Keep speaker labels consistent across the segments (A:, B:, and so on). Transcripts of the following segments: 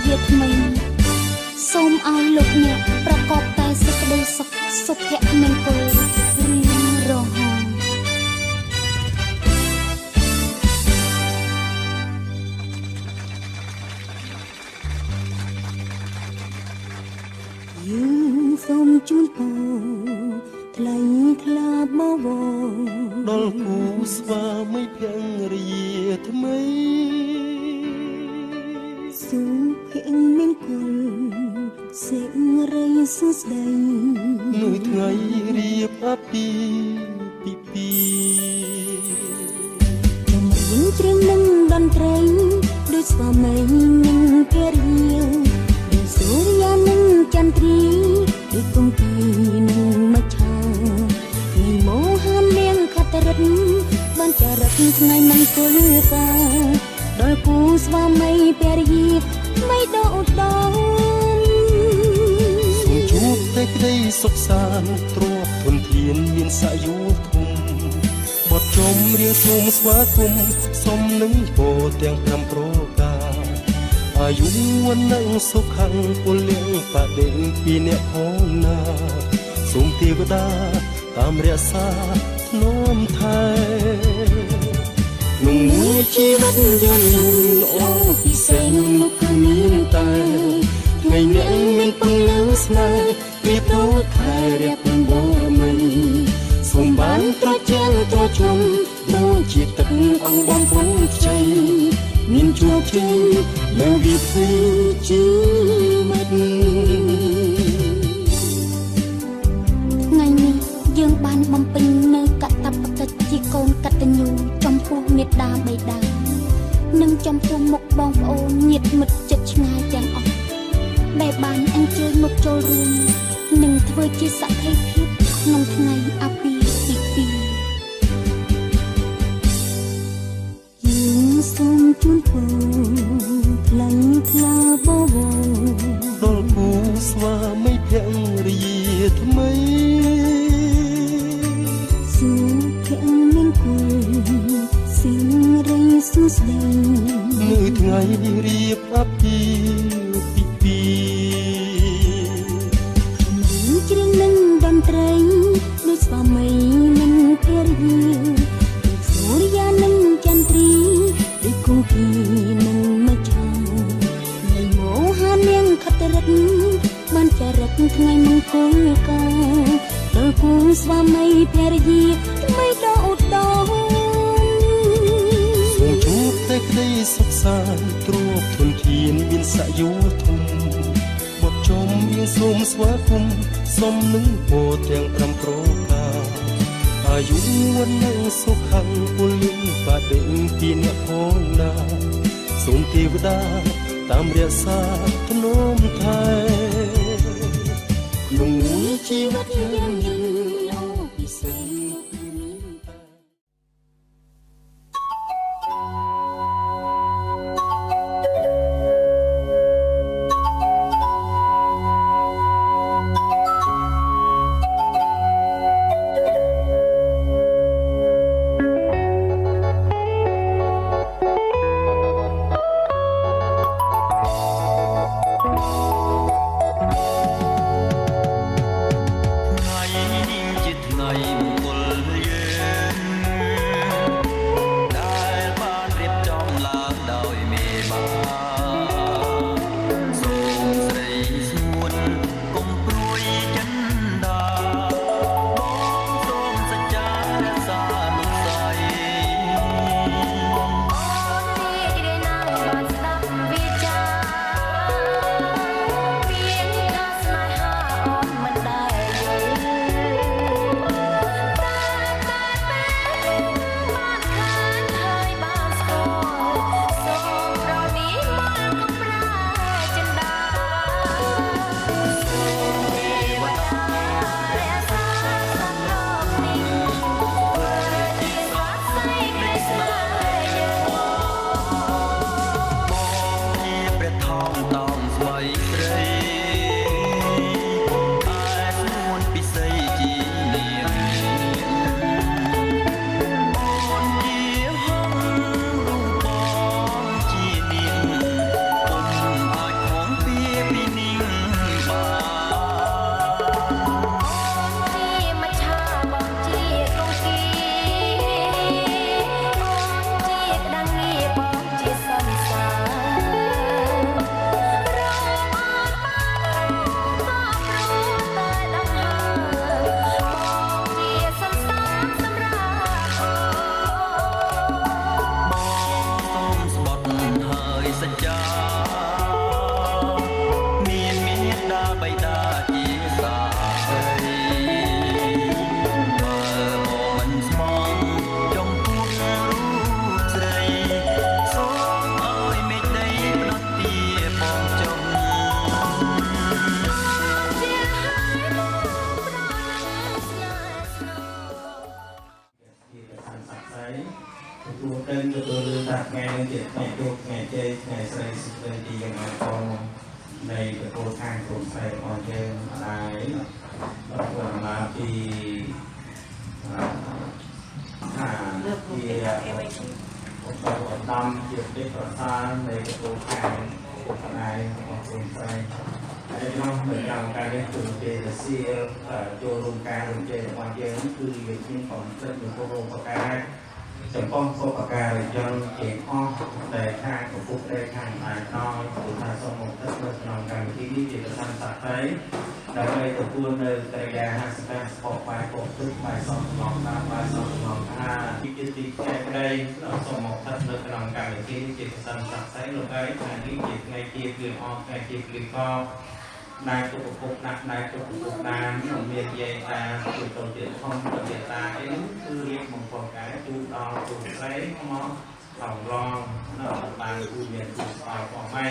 A: យាថ្មីសូមឲ្យលោកអ្នកប្រកបតែសេចក្តីសុខសុភមង្គលរៀងរហូតយើងសូមជូនពរថ្លៃថ្លាបវរ
B: ដល់គូស្វាមីភរិយាថ្មី
A: សុភមង្គលសេរីសួស្តី
B: មួយថ្ងៃរៀបអាពាហ៍ពិពាហ៍
A: ចម្រៀងច្រៀងនឹងតន្ត្រីដូចស្វាមីនិងភរិយាដូចសូរ្យានិងចន្ទ្រាដូចគង្គានិងមច្ឆាថ្ងៃមោហាននាងខតរិទ្ធបានចារឹកថ្ងៃមង្គលការដល់គូស្វាមីភរិយាไม่โดดดอน
B: សូមជួបតែក្តីសុខសាន្តទ្រព្យធនធានមានសាយុធំបត់ចំរៀងសូមស្វាគមន៍សុំនឹងពរទាំង5ប្រការអាយុវណ្ណៈសុខៈពលៈបដិពីអ្នកផងណាសូមទេវតាតាមរក្សាធ្នមថែក្នុងមួយជីវិតយើងល្អពិសេសនោះគឺមានតែថ្ងៃអ្នកមានពន្លឺស្នេហ៍ពីដូចខែរៀបបូរមីសូមបានត្រជាក់ត្រជុំដូចជាទឹកអង្គបំពុនខ្ចីមានជោគជ័យនៅវិធីជីវិត
A: ថ្ងៃនេះយើងបានបំពេញនៅកតបកិច្ចជាកូនកតញ្ញូចំពោះមេត្តាបិតានិងចំពោះមុខបងប្អូនញាតិមិត្តជិតឆ្ងាយទាំងអស់ដែលបានអញ្ជើញមកចូលរួមនិងធ្វើជាសក្ខីភាពក្នុងថ្ងៃអាពាហ៍ពិពាហ៍យើងសូមជូនពរថ្លៃថ្លាបវរ
B: ដល់គូស្វាមីភរិយាថ្មី
A: សុភមង្គលសេរីសួស្តី
B: មួយថ្ងៃរៀបអាពាហ៍ពិពាហ៍
A: ច្រៀងនឹងតន្ត្រីដូចស្វាមីនិងភរិយាដូចសូរ្យានិងចន្ទ្រាដូចគង្គានិងមច្ឆានៃមោហានាងខតរិទ្ធបានចារឹកថ្ងៃមង្គលការដល់គូស្វាមីភរិយាថ្មីដ៏ឧត្តម
B: សូមជួបតែក្តីសុខសាន្តទ្រព្យធនធានមានសាយុធំបត់ចំរៀងសូមស្វាគមន៍សុំនឹងពរទាំង5ប្រការអាយុវណ្ណៈសុខៈពលៈបដិពីអ្នកផងណាសូមទេវតាតាមរក្សាធ្នមថែក្នុងមួយជីវិតយើងល្អពិសេស
C: ថ្ងៃនេះជាថ្ងៃជួបថ្ងៃជ័យថ្ងៃស្រីសុខដីទីកំណត់កងនៃប្រគល់ខាងក្រុមស្រីរបស់យើងដែរដល់ព្រមមកពីជាឧត្តមជាទីប្រសានៃប្រគល់ខាងពុកណៃរបស់ក្រុមស្រីហើយក្នុងការនេះគឺជាសៀលចូលរួមការរំជើបរបស់យើងគឺវាមានកំណត់នៅក្នុងប្រការចំពោះសុខការជនជាអស់ដែលខាងពុកដែលខាងអាចដល់គឺថាសូមមកទឹកនៅក្នុងកម្មវិធីនេះជាប្រសាស័ក្តិដើម្បីទទួលនៅកិរិយា50ការស្ពកបាយពុកទឹកបាយសំឡងតាមបាយសំឡងថាជាទីផ្សេងក្តីសូមមកទឹកនៅក្នុងកម្មវិធីនេះជាប្រសាស័ក្តិលោកហើយថ្ងៃនេះជាថ្ងៃជាគ្រឿងអស់ថ្ងៃជាគ្រឿងកนายตุกปุกนักนายตุกปุกนามเมียเยตาตุกตัวเดียดท่องตัวเดียตาเองคือเรียกมงคลกายจูดองจูไร้มอหลงรองนอกบางผู้เรียนผู้สอบของไม่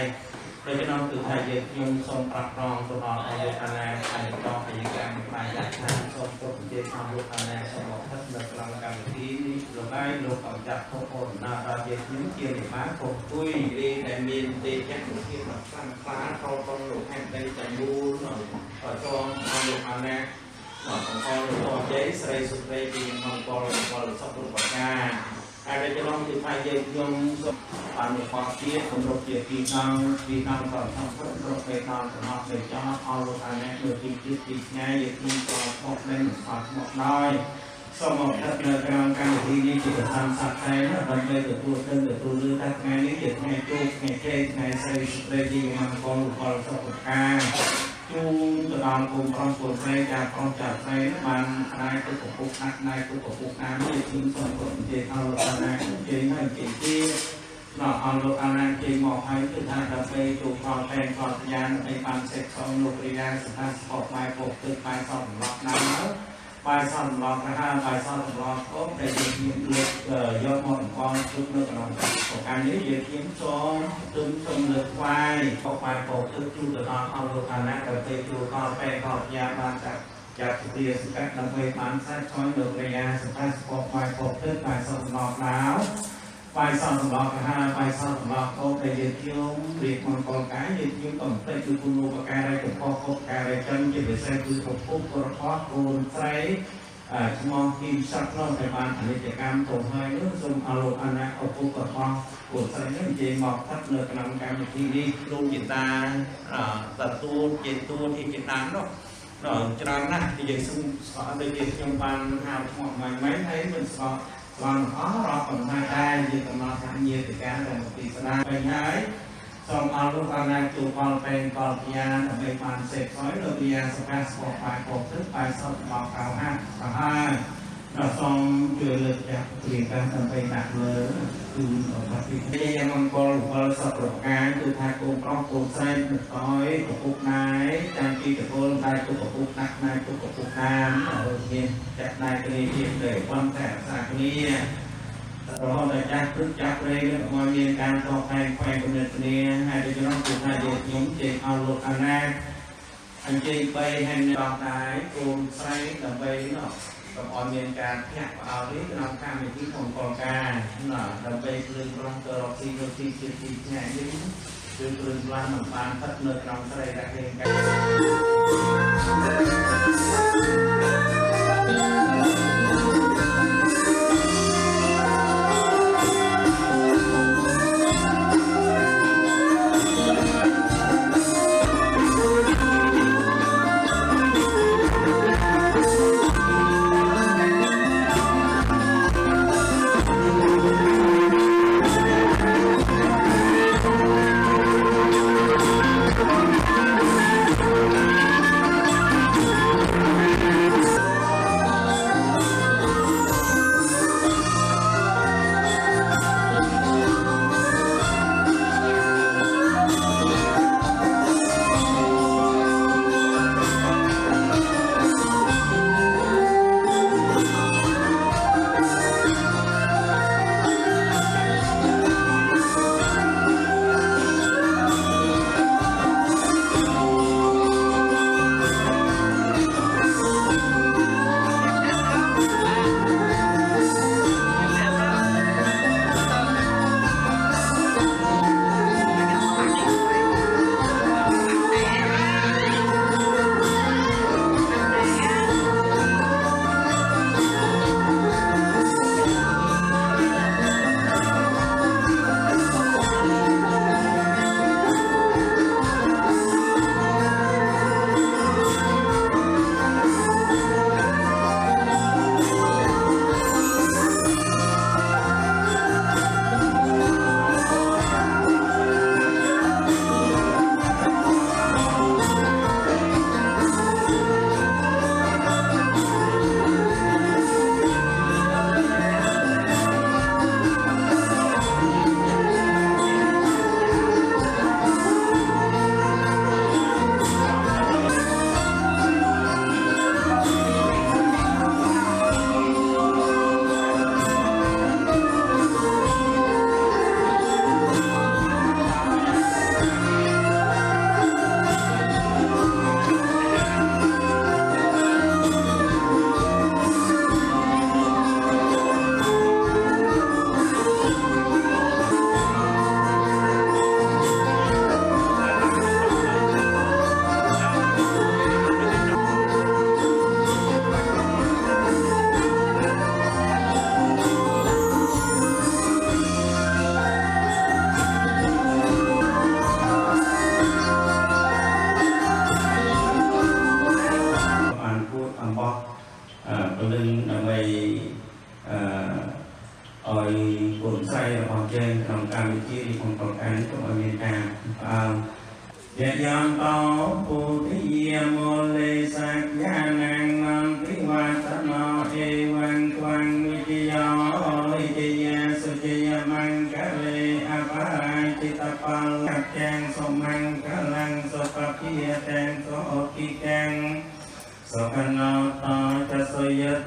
C: โดยเฉพาะคือไทยเยยมทรงปรับรองตัวรองอายุคะแนนไทยรองอายุการปลายจากทางทรงตัวเดียดความรู้คะแนนสมองทัศนกลางการที่นี้เราได้ลงกับจับทุกคนนาตาเยยมเกี่ยวกับม้าคงคุยเรียนแต่มีเด็กแค่เกี่ยวกับสั้นฟ้าเขาต้องหลงแห่งใดใจบูหน่อยต่อจองความรู้คะแนนหน่อยของพอตัวเจ๊ใส่สุดเลยปีนของพอสับปะรดปากกาอาจจะลองติดไฟเย็นยงผ่านความเชี่ยวของรถเกียร์ปีนังก่อนทำรถไปทำสำหรับเด็กจ้าเอารถอันนี้เมื่อจริงจริงง่ายอย่างที่ก่อนพบเล่นความหมดน้อยสมองทัศน์ในการที่นี้จะทำสักไงนะบางทีตัวเต้นตัวเลือดทัศน์ไงนี้จะไงจุกไงเท่ไงใส่เลยดีมันก็รู้พอสับปะรดจูตัวดองกลุ่มกองตัวใส่จากกองจับใส่มันนายตัวปุกนักนายตัวปุกน้ำที่ทิ้งส่วนตัวเด็กเอาตัวนายเจ๊ให้เจ๊ที่เราเอาตัวนายเจ๊หมอกให้ถึงทางกาแฟจูคอแทนคอยานในการเซ็ตสองลูกเรียนสถานสปอร์ตไม้ปกตึกไม้สองหลอกน้ำไม้สองหลอกนะฮะไม้สองหลอกก็ในเรื่องเลือกยอดหมดกองชุดเลือกเราของการนี้เดี๋ยวทิ้งโซ่ตึงชมเลือกไว้ปกไม้ปกตึกจูตัวดองเอาตัวนายกาแฟจูคอแทนคอยานมาจากเรียนสกัดนำไปมันใช้ช้อนเลือกเรียนสถานสปอร์ตไม้ปกตึกไม้สองหลอกแล้วไปซ่อนหลอกนะฮะไปซ่อนหลอกเขาไปยืดเยื้องเรียกมันกองกายยืดเยื้องต่อไปคือคุณรู้ประการอะไรกับพ่อพบการอะไรจนจะไปใส่คือผมพบกระเพาะโอนใส่มองทีมสักน้องไปบ้านอันนี้จะการตรงให้เรื่องสมอารมณ์อันนั้นเอาพบกระเพาะโอนใส่เรื่องเจมอกทัดเนื้อกำลังการที่นี่ลูกจิตตาตัดตัวเจตัวที่จิตตาเนาะจรานะที่ยังซึ่งสอนในเรื่องยังปันหาหมอกใหม่ไม่ให้มันสอนวันอ๋อเราคนไทยได้ยืนกำลังทำเยี่ยมการแต่ปฏิสนาไปย้ายสมเอาลูกการนายจูบอลเป็นกอลพิยาไปผ่านเสร็จร้อยโดยพิยาสกัดสปอร์ตไปปกทึกไปสอบบอกข่าวเราส่งเกิดเลยจากเปลี่ยนการทำไปหนักเลยคือปฏิทินยังมังกรพอสอบประการคือทายโกงกล้องโกงไส้ต้อยกับปุกนายจานปีกับโกนได้ตัวกับปุกนักนายตัวกับปุกน้ำเห็นจากนายกรีเทียมเลยความแต่สากนี้เราได้จักรึกจักเลยมาเรียนการต่อไปแขวนกำเนิดนี้ให้ได้จะต้องถูกนายเด็กยงเจเอาลูกอันแรกอันเจไปให้ดอกนายโกงไส้แต่ไปเนาะกับออนเรียนการแยกเอาที่นำข้ามไปที่ของกองการเนาะแต่ไปเรื่องรองตัวซีโรซีซีซีแง่ยิ่งเรื่องปลาหนังปลาทัดเนื้อกลางทะเลได้เอง ពលឹងដើម្បីឲ្យគុណស្រ័យរបស់យើងក្នុងកម្មវិធីក្នុងប្រការនេះក៏មានការយៈយ៉ាងតោពុទ្ធិយាមូលេសក្យានាងនន្តិវត្តណោអេវង្កវង្វិជយោវិជយាសុជយមង្គលេអបរាជិតពលទាំងសមង្គលំសុខភិយទាំងសុភិទាំងសុខណោតចសុយត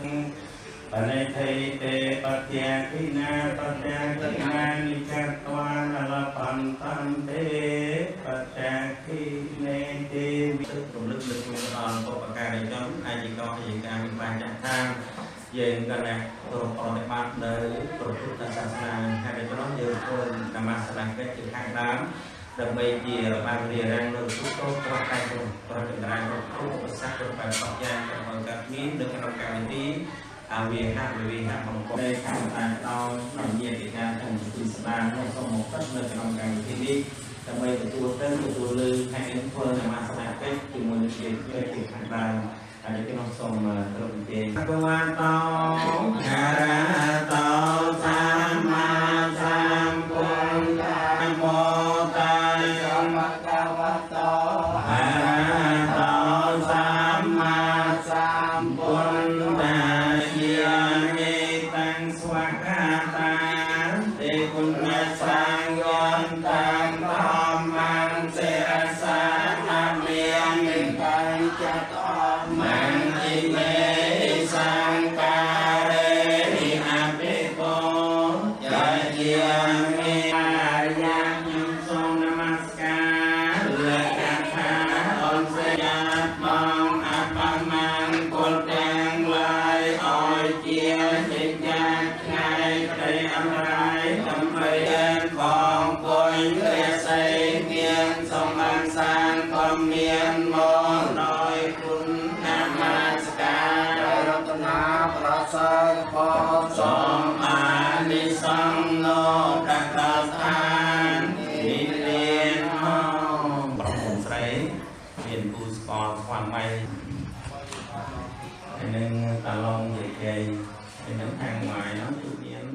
C: បនិធិទេបត្យាគិណាបត្យាគិណានិចតវានលបន្តន្ទេបត្យាគិនេទេវិរំលឹកលើគោលដៅបកការចំអាជីកជាការមានបានចាស់ខាងយើងក៏ណាប្រពន្ធបាននៅប្រពុទ្ធសាសនាហើយដល់នោះយើងធ្វើកម្មសន្និកិច្ចជាខាងដើមដើម្បីជាបានរៀបរៀងនៅទូទៅប្រកបដោយប្រតិបត្តិរបស់ឧបសគ្គរបស់បញ្ញារបស់កាត់មាននៅក្នុងកម្មវិធីវិហារមង្គលនៃកម្មតាដោយញាតិការទាំងទីស្ដារនៅសូមមកទឹកនៅក្នុងកម្មវិធីនេះដើម្បីទទួលលើខាងនេះធ្វើនមស្ការកិច្ចជាមួយនឹងជាខាងដើមហើយខ្ញុំសូមត្រឹមទេភគវតោអរហតោសម្មាសម្ពុទ្ធនមោតាយមកវតោអរហតោសម្មាសម្ពុទ្ធយានិតាំងស្វាកាតាទេគុណសង្យន្តធម្មង្សេរសាអមេនិបញ្ចតមញ្ញិមេសង្ការេអភិពោយាយាមិអាយាខ្ញុំសូមនមស្ការលើកថាអនសេយាបងអបមង្គលទាំងឡាយឲ្យជាជាចាថ្ងៃក្តីអមរាយដើម្បីបងពុញរាសីមានសំបានសានក៏មានមកដោយគុណនមស្ការរតនាប្រសើរបងសូមអានិសង្ឃនៅប្រកាសឋាននិលានមកប្រពន្ធស្រីមានគូស្គាល់ស្វាមីហើយនឹងតាឡងនិយាយហើយនឹងខាងngoàiនោះគឺមាន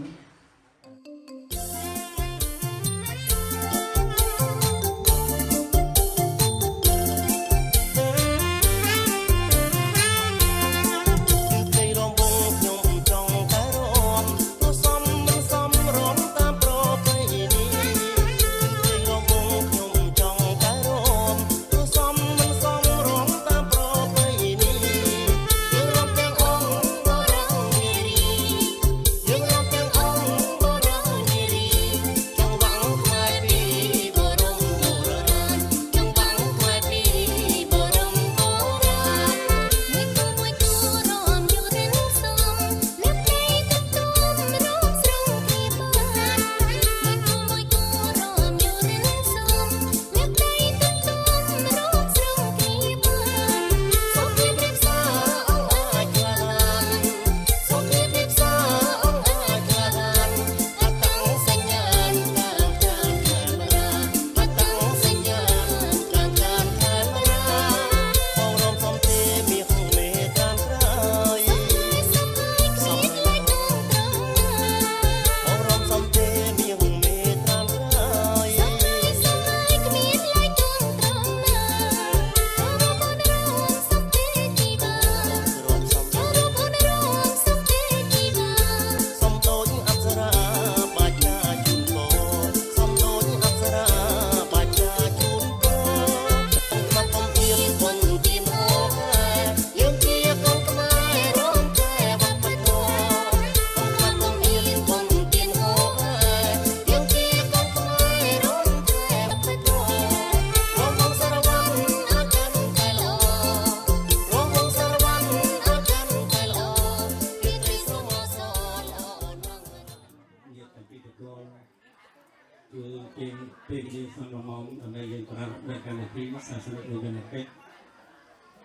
C: ពេលយើងសន្មងដើម្បីយើងប្រារព្ធនៅកម្មវិធីសាសនាវិញ្ញាណកិច្ច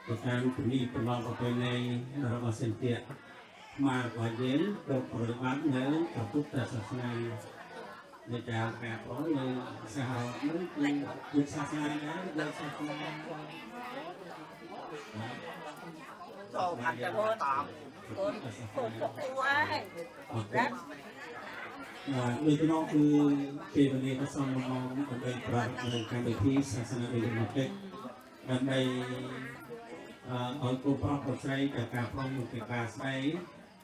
C: ទៅតាមជំនាញប្រឡងប្រពៃណីរបស់សិទ្ធិមករបស់យើងទៅប្រតិបត្តិនៅពុទ្ធសាសនានៃការការប្រតិនៅសហនឹងគឺសាសនាដែរដល់សាសនា
D: ចូលខាត់ទៅមើលតាមកូនពុកគួរហើយណា
E: ដូចពីនោះគឺពេលវេលាដ៏សមមកដើម្បីប្រារព្ធនៅកម្មវិធីសាសនាវិញ្ញាណកិច្ចដើម្បីឲ្យគូប្រុសប្រស្រីกับការព្រមទាំងការស្ដី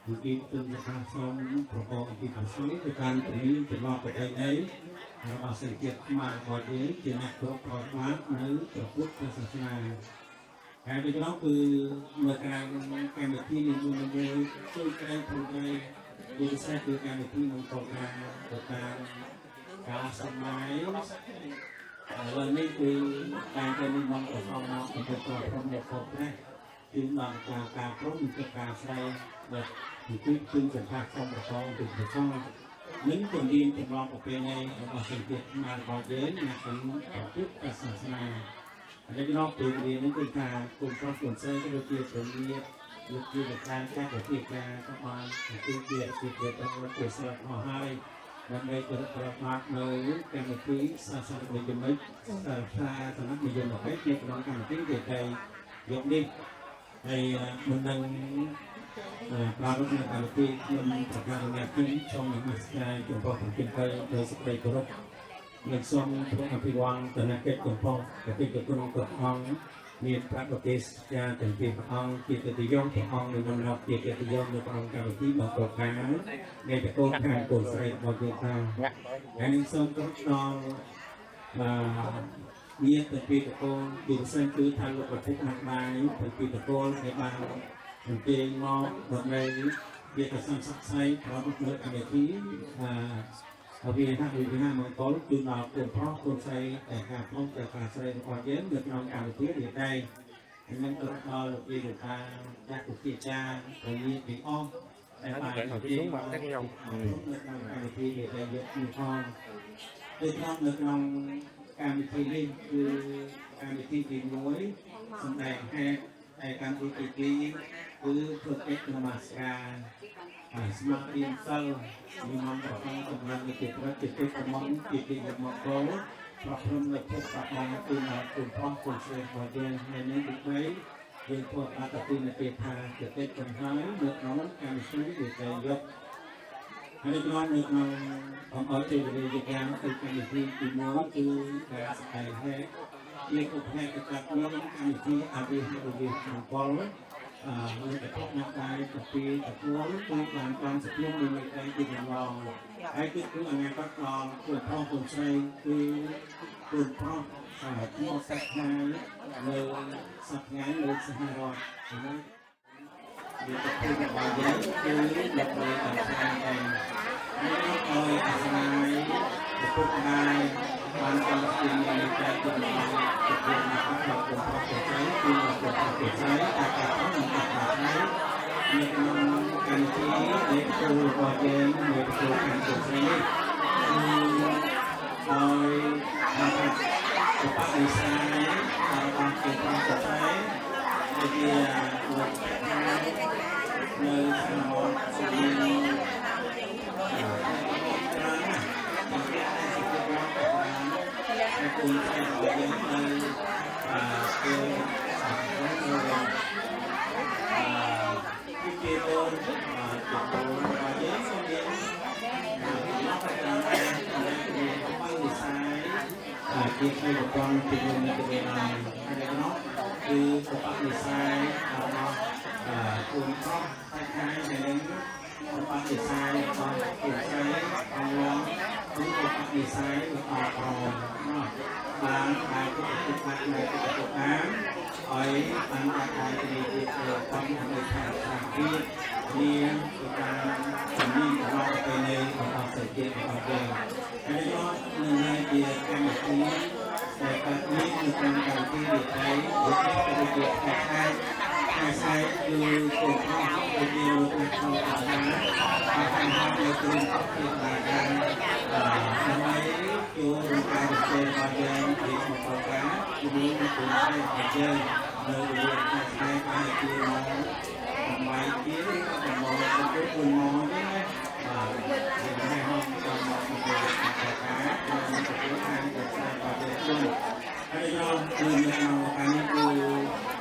E: គឺគឺថាសូមប្រកបអំពីប្រសិទ្ធដោយការពង្រៀនចំនួនប្រទេសនេះរបស់សេចក្ដីខ្មែររបស់យើងជាអ្នកគ្រប់គ្រងបាននៅប្រពុទ្ធសាសនាហើយពីនោះគឺនៅក្នុងកម្មវិធីនេះមួយជួយក្រែងព្រមឲ្យវិស័យគឺកម្មវិធីនឹងតការទៅតាមការសម័យឥឡូវនេះគឺការទៅនេះមកប្រកបមកពីប្រព័ន្ធប្រមអ្នកគ្រប់ណាគឺបានការព្រមទៅការស្ដីដែលគឺសង្ឃាសំប្រកបពីប្រសងនឹងពង្រៀនចំនួនប្រពៃណីរបស់សេចក្ដីខ្មែររបស់យើងអ្នកទាំងពុទ្ធសាសនាហើយក្នុងពេលរៀននេះគឺថាគុំប្រុសគុំស្រីក៏ដូចជាជំនាញលោកជាការការវិធីការក៏បានគឺជាសិទ្ធិរបស់ព្រះសង្ឃអស់ហើយដើម្បីប្រតិបត្តិនៅកម្មវិធីសាសនាវិញ្ញាណសាសនាតំណាក់និយមពេកនៅក្នុងកម្មវិធីដែលតែយកនេះហើយមិនដឹងប្រារព្ធនៅកម្មវិធីខ្ញុំប្រកាសអ្នកទីសូមនមស្ការចំពោះព្រះគុណដោយសេចក្តីគោរពនិងសូមព្រះអភិវឌ្ឍតំណាក់កិច្ចចំពោះព្រះគុណគ្រប់អង្គមានប្រតិបត្តិការទាំងពីរព្រះអង្គជាកិត្តិយសព្រះអង្គនឹងនាំរាប់ជាកិត្តិយសនៅក្នុងកម្មវិធីបកប្រការនៃតកូលខាងកូនស្រីរបស់យើងថាហើយនឹងសូមគ្រប់ដល់មានទាំងពីរតកូលពីផ្សេងគឺថាលោកប្រភពណាស់បាយទាំងពីរតកូលដែលបានអំពីមកដើម្បីជាកសិកម្មសក្តិប្រវត្តិនៅកម្មវិធីវិញ្ញាណមង្គលគឺដល់កូនប្រុសកូនស្រីតែការប្រុសតែការស្រីរបស់យើងនៅក្នុងកម្មវិធីនេះដែរហើយនឹងទៅដល់លោកវិការចាក់វិទ្យាចារពលាពីអស់តែបានពីមកតែខ្ញុំនៅក្នុងកម្មវិធីនេះដែរយកពីផងដូចនៅក្នុងកម្មវិធីនេះគឺកម្មវិធីទី1សម្ដែងហេតុតែកម្មវិធីទី2គឺធ្វើកិច្ចនមស្ការស្មារតីសិលនិមន្តប្រកាសសម្រាប់ជាប្រតិទិកម្មជាទីមកគោលប្រព្រឹត្តនៅពុទ្ធបរិស័ទគឺមកគុំផងគុំស្រីរបស់យើងហើយនេះទី3យើងធ្វើអត្តទីនទេថាជាកិច្ចចំហើយនៅក្នុងកម្មវិធីដែលតែយកហើយក្នុងអង្គអតិវិទ្យាគឺកម្មវិធីទី1គឺការស្ដែងហេតុជាឧបហេតុកកម្មកម្មវិធីអវិហិវិមង្គលនៅតែផ្នែកកាយទៅពីតួគឺបានតាមសភាពនៃកាយទីកន្លងហើយគឺអនាគតដល់គូប្រុសគូស្រីគឺគូប្រុសមកសាច់ថ្ងៃនៅសប្តាហ៍នៅសហរដ្ឋហើយវាទៅពីរបស់យើងគឺដើម្បីតាមខាងដែរហើយអស្ចារ្យពុទ្ធដែរបានតាមពីនៃកាយទីកន្លងទៅពីមកដល់គូប្រុសគូស្រីគឺមកដល់គូស្រីតែការនៅក្នុងកម្មវិធីដែលគូរបស់យើងនៅក្នុងកម្មវិធីនេះដោយបបិសារបស់គូប្រកបតែជាលោកនៅក្នុងទីគូរបស់យើងនៅជាគូជាគូរបស់យើងសូមយើងមកប្រកាន់តែបានវិស័យជាផ្នែកប្រព័ន្ធពីយើងទៅវិញហើយនោះគឺប្រព័ន្ធវិស័យរបស់គូប្រុសតែខាងនេះប្រព័ន្ធវិស័យរបស់គូស្រីអងឡងគឺប្រព័ន្ធវិស័យរបស់ប្រមបានបានទៅផ្នែកនៃកិច្ចការឲ្យបានការទីទីតាមនៅខាងទីមានការជំនាញរបស់ប្រទេសនៃរបស់សេដ្ឋកិច្ចរបស់យើងហើយនោះនឹងជាកម្មវិធីដែលកើតមាននៅក្នុងកម្មវិធីវិទ្យាវិទ្យាខាងហើយគឺគោលការណ៍ដែលមាននៅក្នុងអាហារហើយនៅក្នុងប្រទេសបានដើម្បីចូលរួមការវិទ្យារបស់យើងពីប្រព័ន្ធជាមួយនឹងគោលការណ៍របស់យើងនៅលើផ្នែកការជាមកដើម្បីជាមកទៅគុំមកនេះបាទជាអ្នកហៅតាមមកពីប្រព័ន្ធការនិងប្រព័ន្ធការរបស់យើងហើយយើងគឺនៅក្នុងការនេះគឺ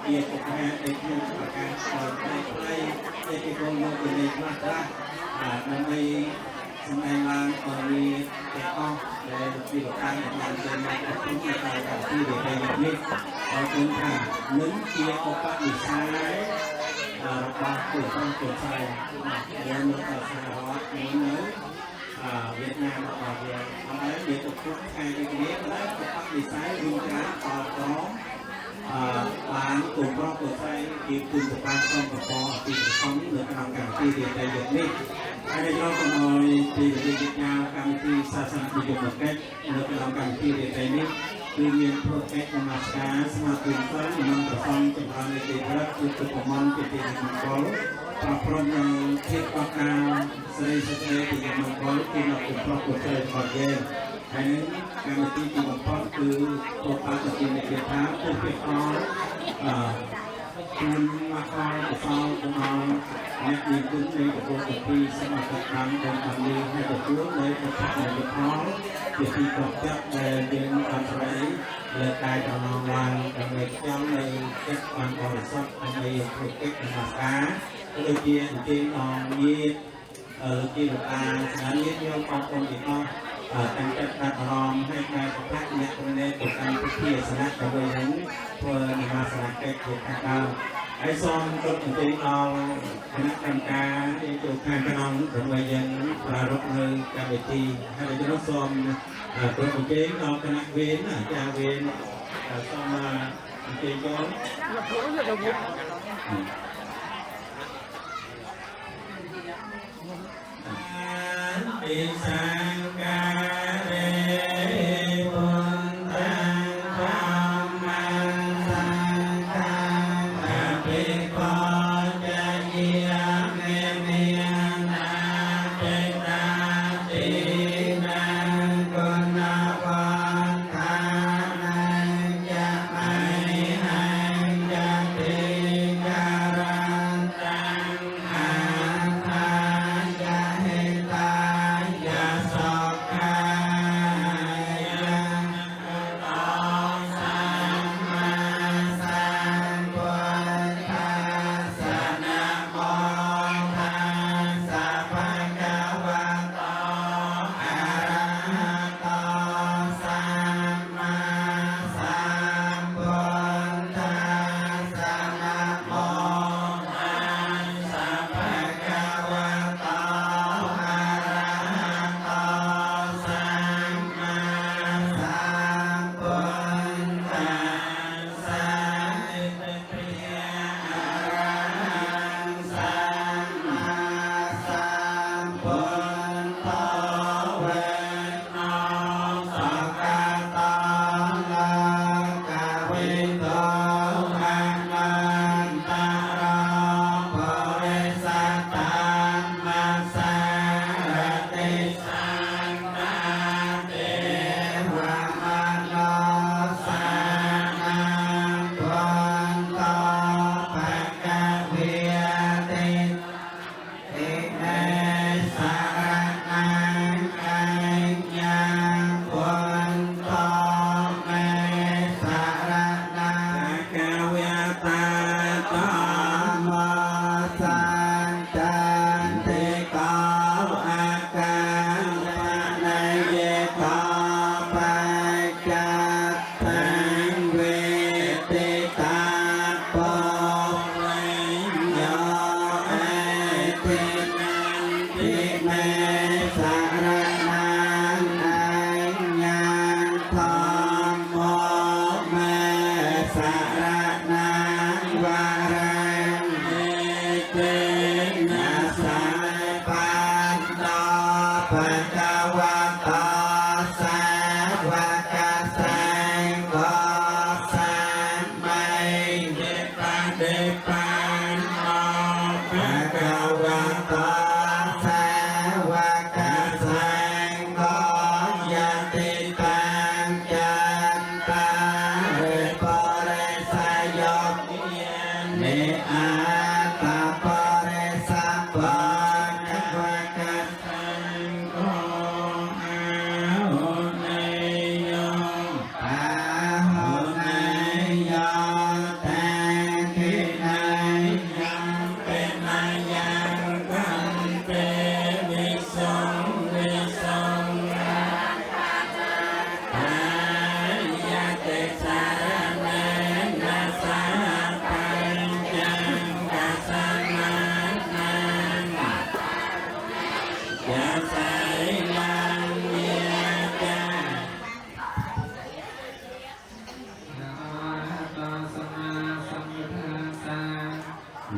E: ជាប្រកាសដែលខ្ញុំប្រកាស để cái con nó cái này mà ra năm nay hôm nay là còn đi cái con để đi vào tay làm trên này cũng như là cả khi để về nhập đi ở trên thẳng nấn kia có các bị sai ba tuổi con tuổi sai nếu nó ở Sài Gòn muốn nhớ Việt Nam ở về hôm nay để tục quốc hai cái ghế đó có các bị sai luôn cả có bán cùng con tuổi sai thì cùng của ba con của con thì không được làm cả khi để về nhập đi đây là con nói thì Việt Nam kami thì sa sang di một cách được làm cả khi để về nhập tuy nhiên thuộc cách namaskar semakin kan memang bersama dengan kita untuk pemain kita yang mengkol Prapron yang kita sering-sering tidak mengkol kita untuk proses bagian ini kami tidak mengkol ke kota kecil kita untukคุณมาคอยสอนน้องและมีคุณในตัวที่สมัครทำเป็นทำดีให้กับผู้ในประเทศในประเทศที่ที่กอบจับในเดือนอันตรายและกายของน้องวันกับในจ้องในเจ็ดวันบริสุทธิ์ในธุรกิจมาค้าโดยเฉพาะที่น้องยีดที่ลูกตาสถานีเดียวกับคนที่น้องตั้งใจตัดรอมให้ในประเทศนี้ตรงนี้ถูกการพิธีสนับสนุนเพื่อมาสนับสนุนเกิดการเก่าไอ้ซอนก็ถึงจะเอาคณะกรรมการที่ถูกการกระทำถึงวัยยังปรารภมือการพิธีให้ได้รับซอนตัวผมเองเอาคณะเวนจ่าเวนซอนมาเก่งก้อนปีศาจกาเรบุญตังธรรมังสังฆังอาภิปอจเยียเมเมียนาเจตาตินังกุณวันทานังจะไม่ให้จะติการันตังอาทานจะเห็นตาย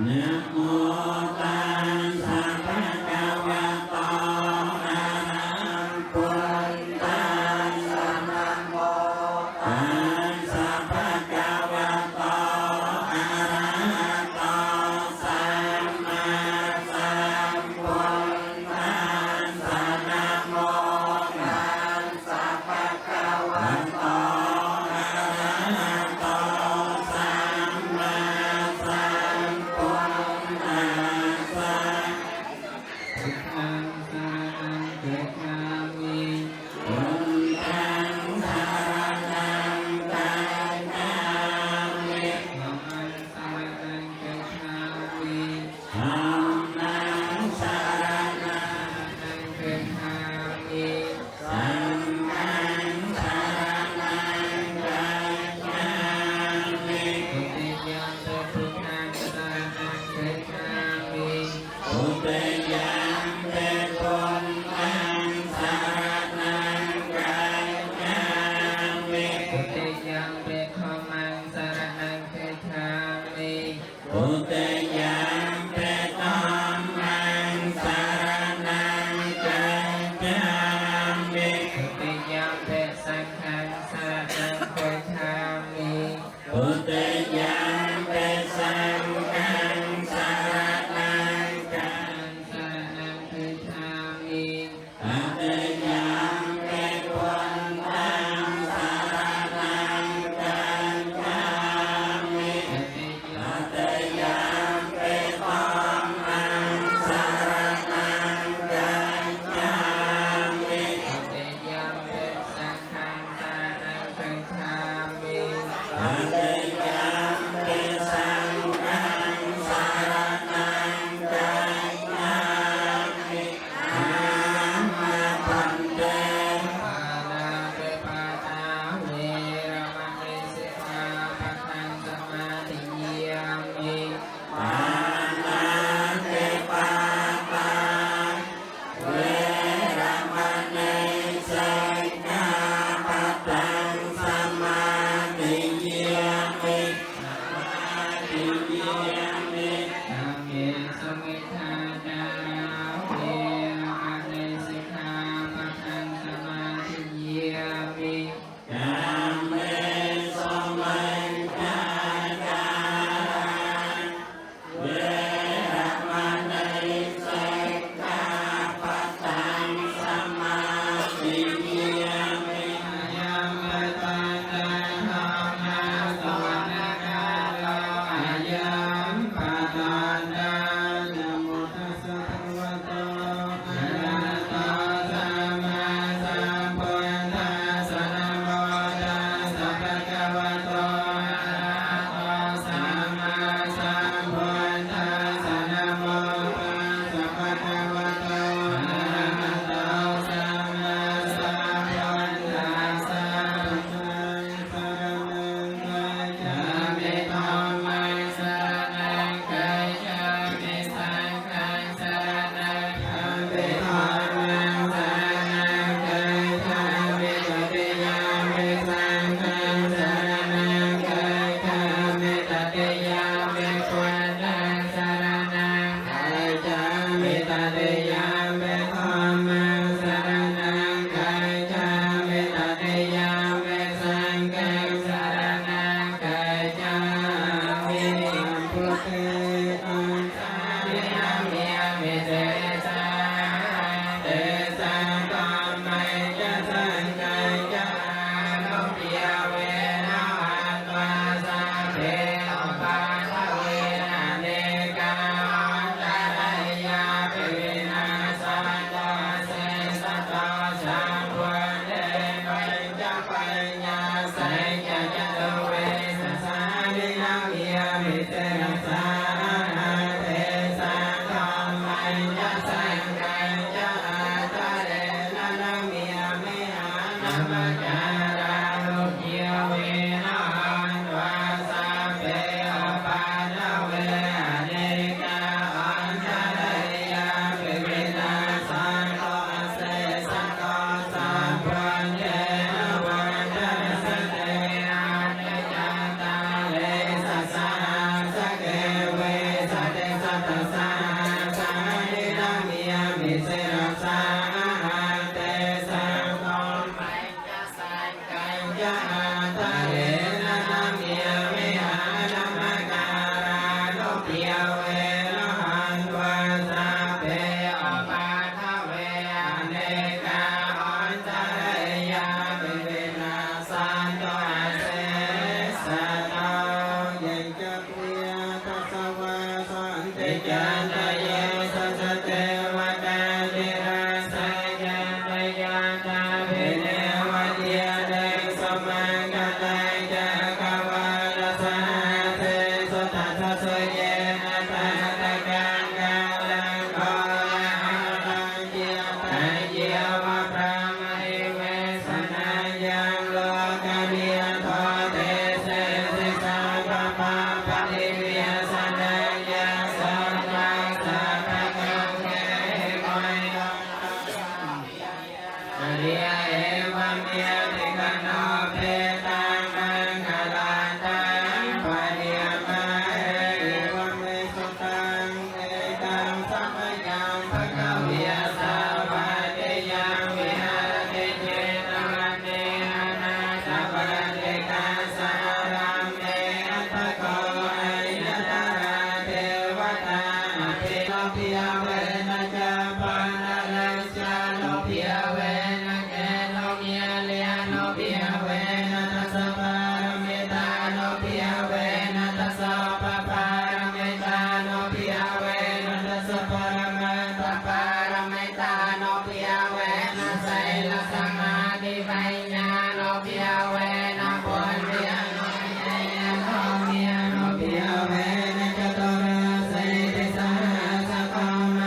E: นะโมตัสสะภะคะวะโตอะระหะโตตัสสะนะโมตัสสะภะคะวะโตอะระหะโตสัมมาสัมพุทธัสสะนะโมตัสสะภะคะวะโตอะระหะโตสัมมาสัมพุทธัสสะพุทธังสรณังเกจามิพุทธังสรณังเกจามิธัมมังสรณังเกจามิธัมมังสรณังเกจามิสังฆังสรณังเกจามิทุติยัมปิพุทธังสรณังเกจามิทุติยัมปิพุทธังสรณังเกจามิทุติยัมปิธัมมังสรณังเกจามิทุติยัมปิธัมมังสรณังเกจามิทุติยัมปิสังฆังสรณังเกจามิทุติยัมปิสังฆังสรณังเกจามิตติยัมปิพุทธังสรณังเกจามิตติยัมปิธัมมังสรณังเกจามิตติยัมปิสังฆังสรณังเกจามิตติยัมปิสังฆังสรณังเกจามิธัมมาพันเตปานาติปาตาเวรมณีสิกขาปะทังสมาธิยามิปานาติปาตาเวรมณีสิกขาปะทังสมาธิยามิสมาธิยามิธัมเมสมิทธาจาราเวรมณีสิกขาปะทังสมาธิยามิธัมเมสมิทธาจาราเวรมณีสิกขาปะทังสมาธิยามิยัมปะตานังธัมมาสวนาคาโลอายัมปะตานังนะโมตัสสะภะคะวะโตอะระหะโตสัมมาสัมพุทธัสสะนะโมตัสสะภะคะวะโตอะระหะโตสัมมาสัมพุทธัสสะนะโมตัสสะภะคะวะโตอะระหะโตสัมมาสัมพุทธัสสะพุทธังสรณังเกจามิธัมมังสรณังเกจามิสังฆังสรณังเกจามิธัมมังสรณังเกจามิตติยัมปิสังฆังสรณังเกจามิตติยัมปิพุทธังสรณังเกจามิตติยัมปิธัมมังสรณังเกจามิตติยัมปิสังฆังสรณังเกจามิพุทเตอังสาริยามิยามิเตสาเตสังธัมมังจะสังฆังจะโลภิยเวนะอัตวาสาเทอุปาทเวนะเนกาอันตรายาปิวินาศโตเสสโตสัมพุทเตปัญจปัญญาสัยจะจตุเวสสาริยามิยามิเตสาเท
C: เวนะหันวัสสะเพอปาทเวเนกาอันตรายาปิวินาสันโตอาเสสะตาเยจักเวียตัสสวะสันติจันตเยสัสเทวตาจิราสัยจันตยาตาภิเนวเทียเดสมังกตัยจักวาลสหเทสุทัสสะเยนะตาตะกันกาลังโกละหะตังเจียตัยเจียวะพระมหิเวสนายังโลกเดียโทเตเสสิสาปะปะปะทิเวียสนายังสัมมาสัพพะกังเกโกยโตอริยเอวัมเมียติกันโนเพตังมังคลาตังปะเดียมาเอวัมเมสุตังเอตังสัพพยังภะคะเวียสาวะเตยังวิหารติเจตวันเนหนาสัพพะเทกาสารัมเมอัตถโกอัยยตระเทวตาอภิโลภิยเวนะจาปานะลังจาโลภิยเวนะเกโลเมียเลียโลภิยเวนะทัสสะปารมิตาโลภิยเวนะทัสสะปะปารมิตาโลภิยเวนะทัสสะปรมัตถปารมิตาโลภิยเวนะไสลสมาธิปัญญาโลภิยเวนะปุญญาโลภิยโลเมียโลภิยเวนะจตุราสัยติสหัสสะโกมา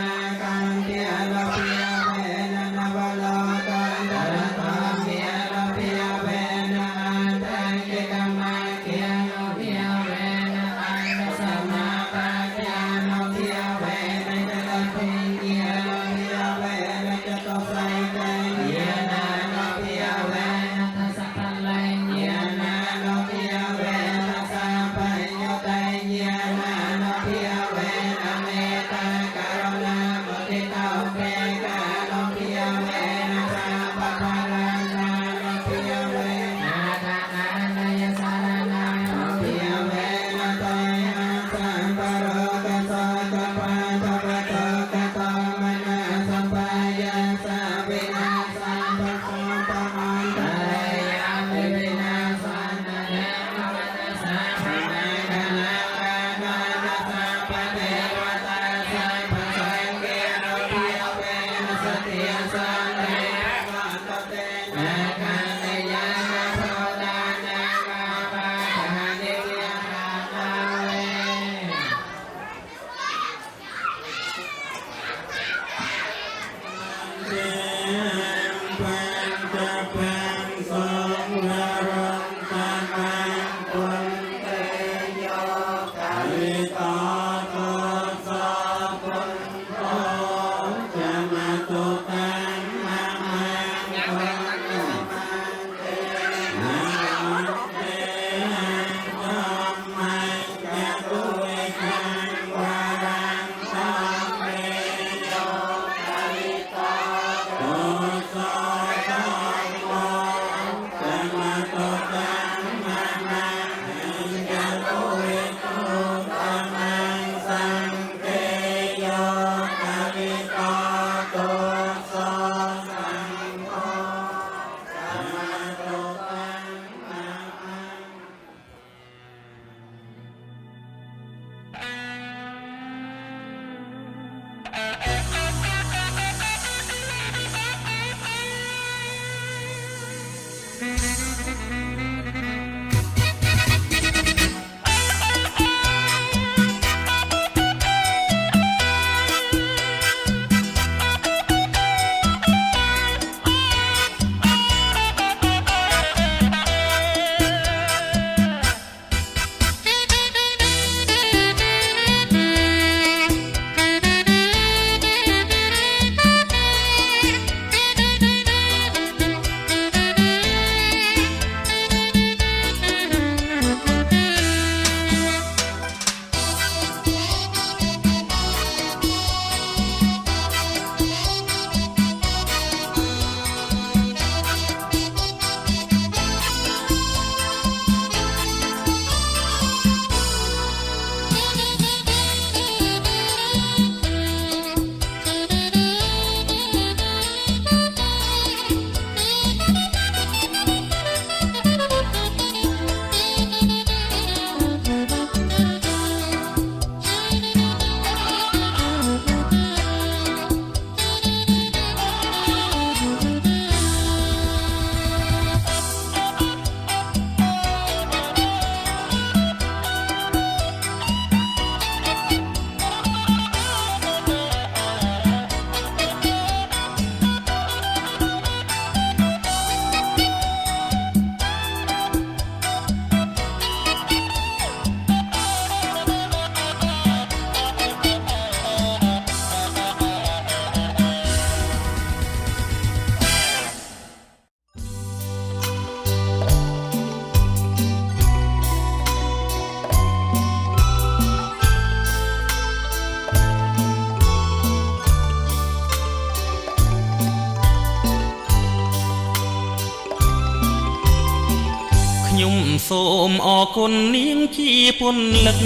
B: សូមអរគុណនាងជាពន្លឹក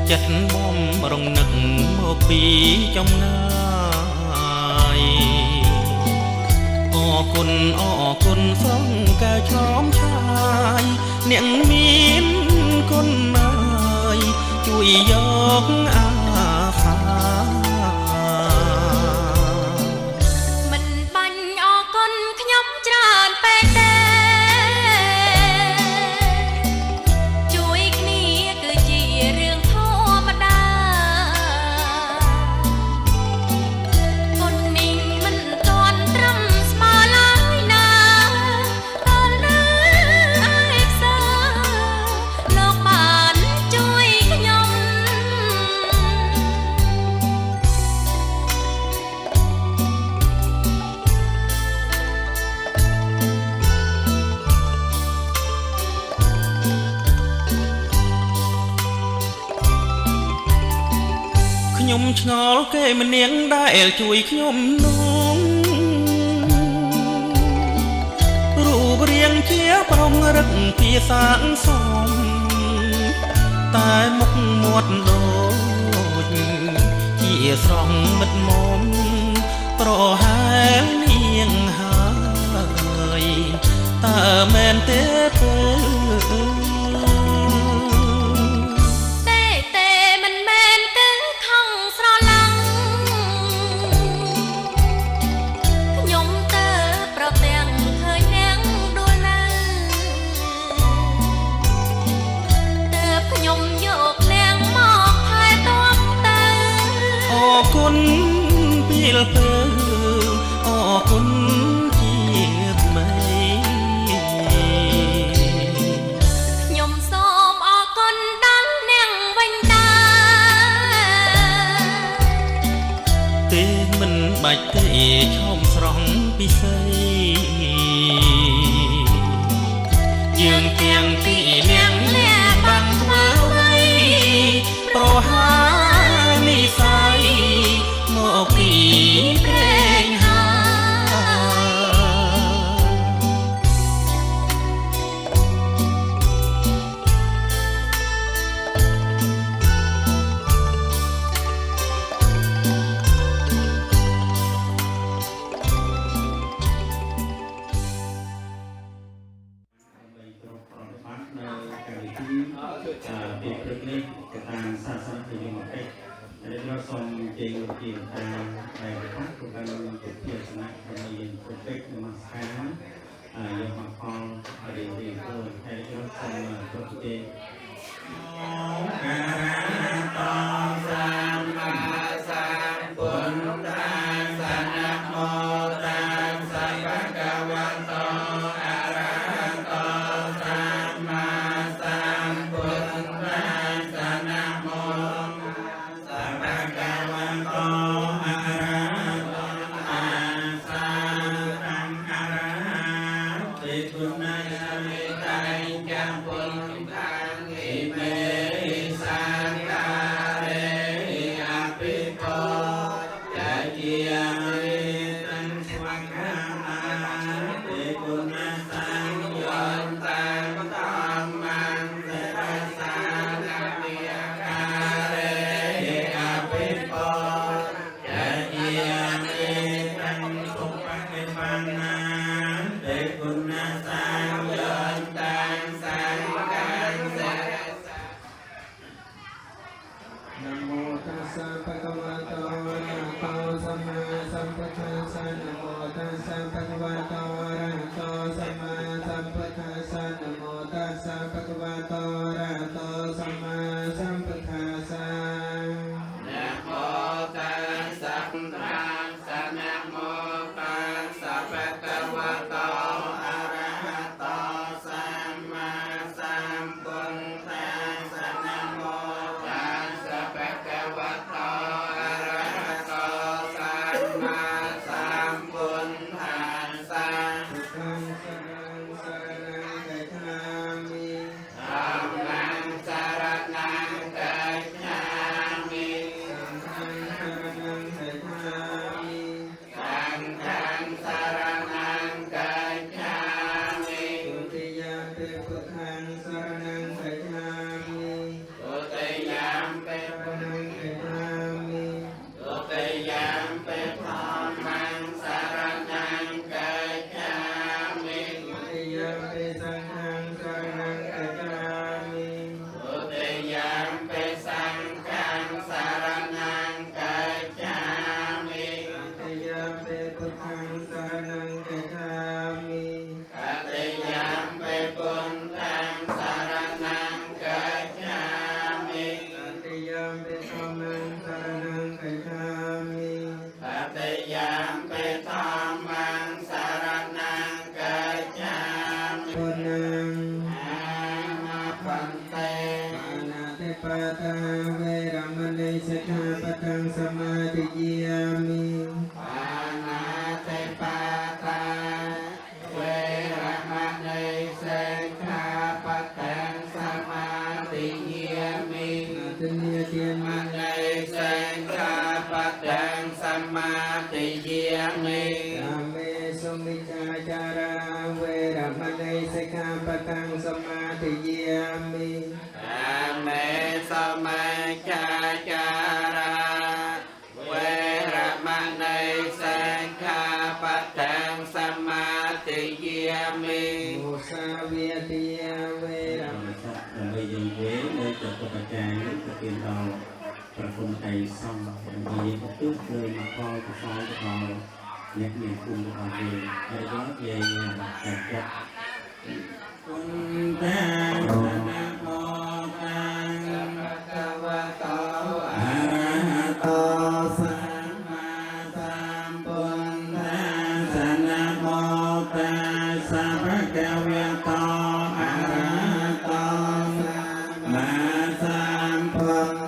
B: ចិត្តបំរងនឹកមកពីចំងាយអរគុណសងកែឆ្លងឆាយអ្នកមានគុណណាយជួយយកអាសា
A: មិនបាញ់អរគុណខ្ញុំច្រើនពេកទេជួយគ្នាគឺជារឿងធម្មតាគុណនេះមិនទាន់ត្រឹមស្មើឡើយណាដល់នៅឯផ្សារលោកបានជួយខ្ញុំ
B: ខ្ញុំឆ្ងល់គេម្នាងដែលជួយខ្ញុំនោះរូបរាងជាប្រងរឹកភាសាសំតែមុខមាត់ដូចជាស្រង់មិត្តមុំប្រហែលនាងហើយតើមែនទេពើគុណពេលពើអរគុណជាថ្មី
A: ខ្ញុំសូមអរគុណដល់នាងវិញតា
B: ទេមិនបាច់ទេឈោមស្រស់ពិសេសយើងទាំងពីរនាងលះបាំងធ្វើអ្វីប្រហានិស័យមកពីព្រេងហាពីព្រឹកនេះកតាសាសនាពីមកពេកដែលเราសូមជេងលោកជាតាមដែលខាងក្នុងការទៅជាសនៈរបស់យើងព្រឹកនមស្ការយកមកផងរៀនខ្លួនហើយเราសូមប្រតិទិអរសម្មាសម្ពុទ្ធសនៈមោតាសវកវតោអរហតោសម្មាសម្ពុទ្ធសនៈមោសវកវតោអរហតោអាសារំអរហតិគុណយមេតៃចំពុនខាងဣមេរិសាការេអភិពោចជារិតੰស្វខាតិគុណសង្យន្តតំមន្តរសានវិការេអភិពោចជារិតੰសុបតិបណ្ណាតិគុណសង្យន្តសង្ឃังសរស
F: นะโมตัสสะภะคะวะโตอะระหะโตสัมมาสัมพุทธัสสะนะโมตัสสะภะคะวะโตอะระหะโตสัมมาสัมพุทธัสสะนะโมตัสสะภะคะวะโตอะระหะโตสัมมาสัมพุทธัสสะ
B: นะโมตัสสะภะคะวะโตนะโมตัสสะภะคะวะโตอะระหะโตสัมมาสัมพุทธัสสะนะโมตัสสะภะคะวะโตอะระหะโตสัมมาสัมพุทธัสสะ
F: พุทธังสรณังสรณัง ทาเวรมณีสิกขาปะทังสมาธิยามิปานาติปาตาเวรมณีสิกขาปะทังสมาธิยามิตุเนียเทียนมาในสิกขาปะทังสมาธิยามิกาเมสุมิจฉาจาราเวรมณีสิกขาปะทังสมาธิยามิกาเมสุมิจฉาจาราเวรมณีสิกขาปะทังสมาธิยามิมุสาวิติยาเวรมณี
E: ដើម្បីយើងវេនៅចតុបច្ចានេះទៅទានដល់ប្រគុណឯសង្ឃដើម្បីយើងទស្សលើមកផលកសលដល់អ្នកមានគុណរបស់យើងហើយយើងនិយាយចាត់ចាត់គុណតាសនមោតាសវតោអរហតោសម្មាសម្ពុទ្ធសនមោតាសវកវតោអរហតោសម្មាសម្ពុទ្ធ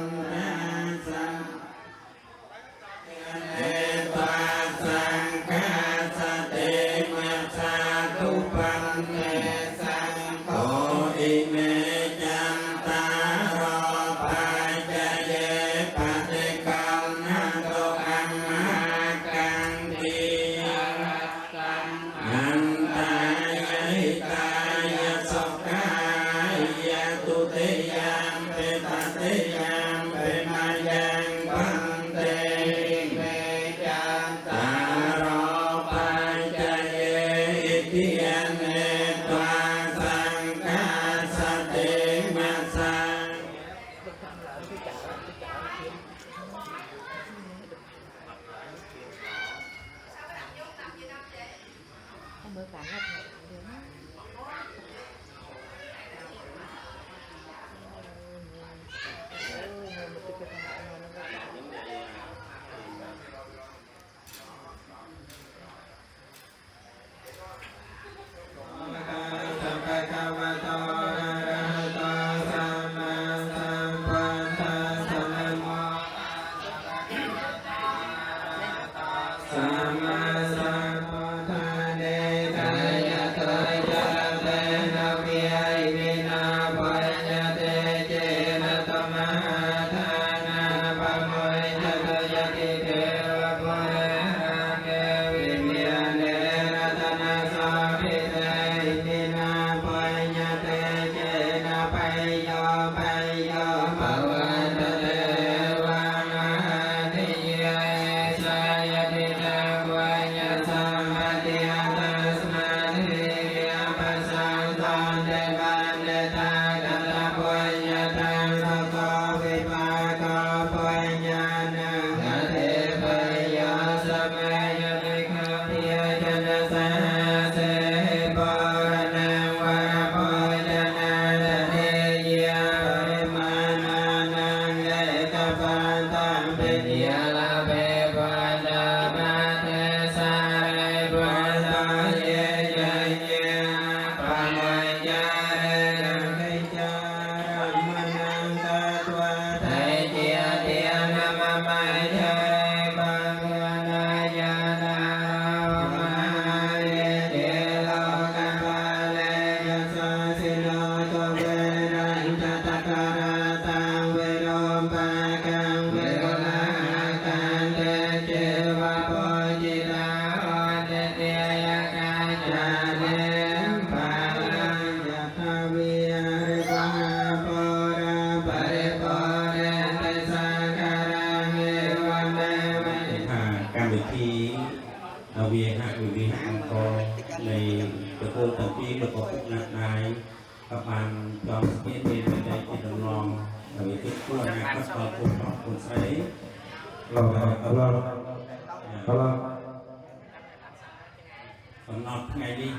G: កំណត់ថ្ងៃនេះ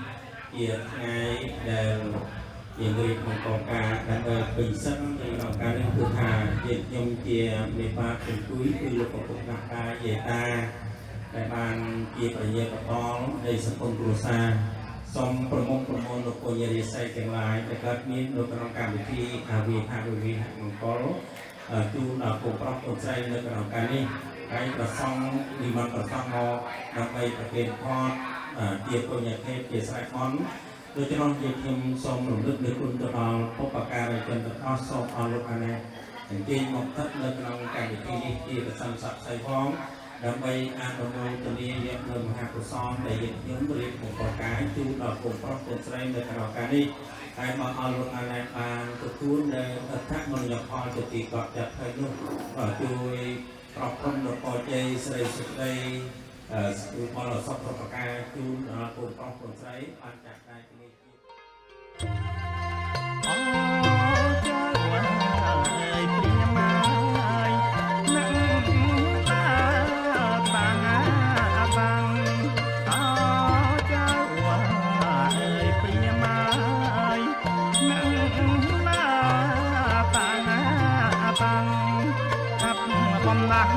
G: ជាថ្ងៃដែលយើងរៀបបង្កការដើម្បីពេញសិទ្ធិក្នុងការនេះគឺថាជាខ្ញុំជាមេបាជំនួយគឺលោកប្រពុកដាក់ការយាយតាដែលបានជាប្រយោជន៍ដល់នៃសង្គមគ្រួសារ សូមប្រមូលលោកពញារិស័យទាំងឡាយដែលកើតមាននៅក្នុងកម្មវិធីវិហារវិហារមង្គលជូនដល់កូនប្រុសកូនស្រីនៅក្នុងការនេះហើយប្រសង់និមន្តប្រសង់មកដើម្បីប្រគេនផតជាពុញ្ញភេទជាស្រេចអន់ដូច្នោះខ្ញុំសូមរំលឹកនៅគុណទៅដល់បុព្វការីជនទាំងអស់សូមអរលោកអានេះអញ្ជើញមកទឹកនៅក្នុងកម្មវិធីនេះជាប្រសិទ្ធស័ក្តិសិទ្ធិផងដើម្បីអនុមោទនាយកនៅមហាកុសលដែលយើងខ្ញុំរៀបមកប្រកាសជូនដល់កូនប្រុសកូនស្រីនៅក្នុងការនេះហើយមកអរលោកអានេះបានទទួលនៅអត្ថមញ្ញផលទៅទីកត់ចិត្តហើយនោះជួយប្រកបនៅបច្ច័យស្រីសុទ្ធិបលសពប្រកាសជូនដល់កូនប្រុសកូនស្រីបានចាក់ដែរនេះ
H: អូចៅអើយព្រាម៉ាយណាក់តាបាំងអូចៅអើយព្រាម៉ាយណាក់តាបាំងអាប់បំណាស់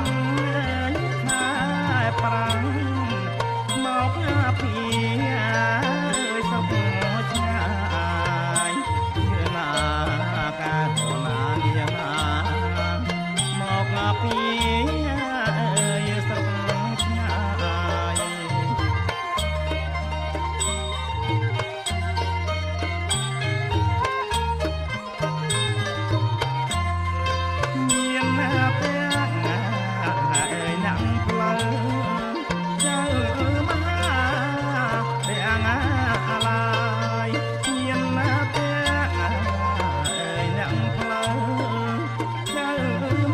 H: ខែប្រាំងមកពីសុខឆ្ងាយណាកាធនានាមកពីសុខឆ្ងាយមានតែណាំផ្លូវចៅមហាទាំងឡាយមានតែណាំផ្លូវចៅ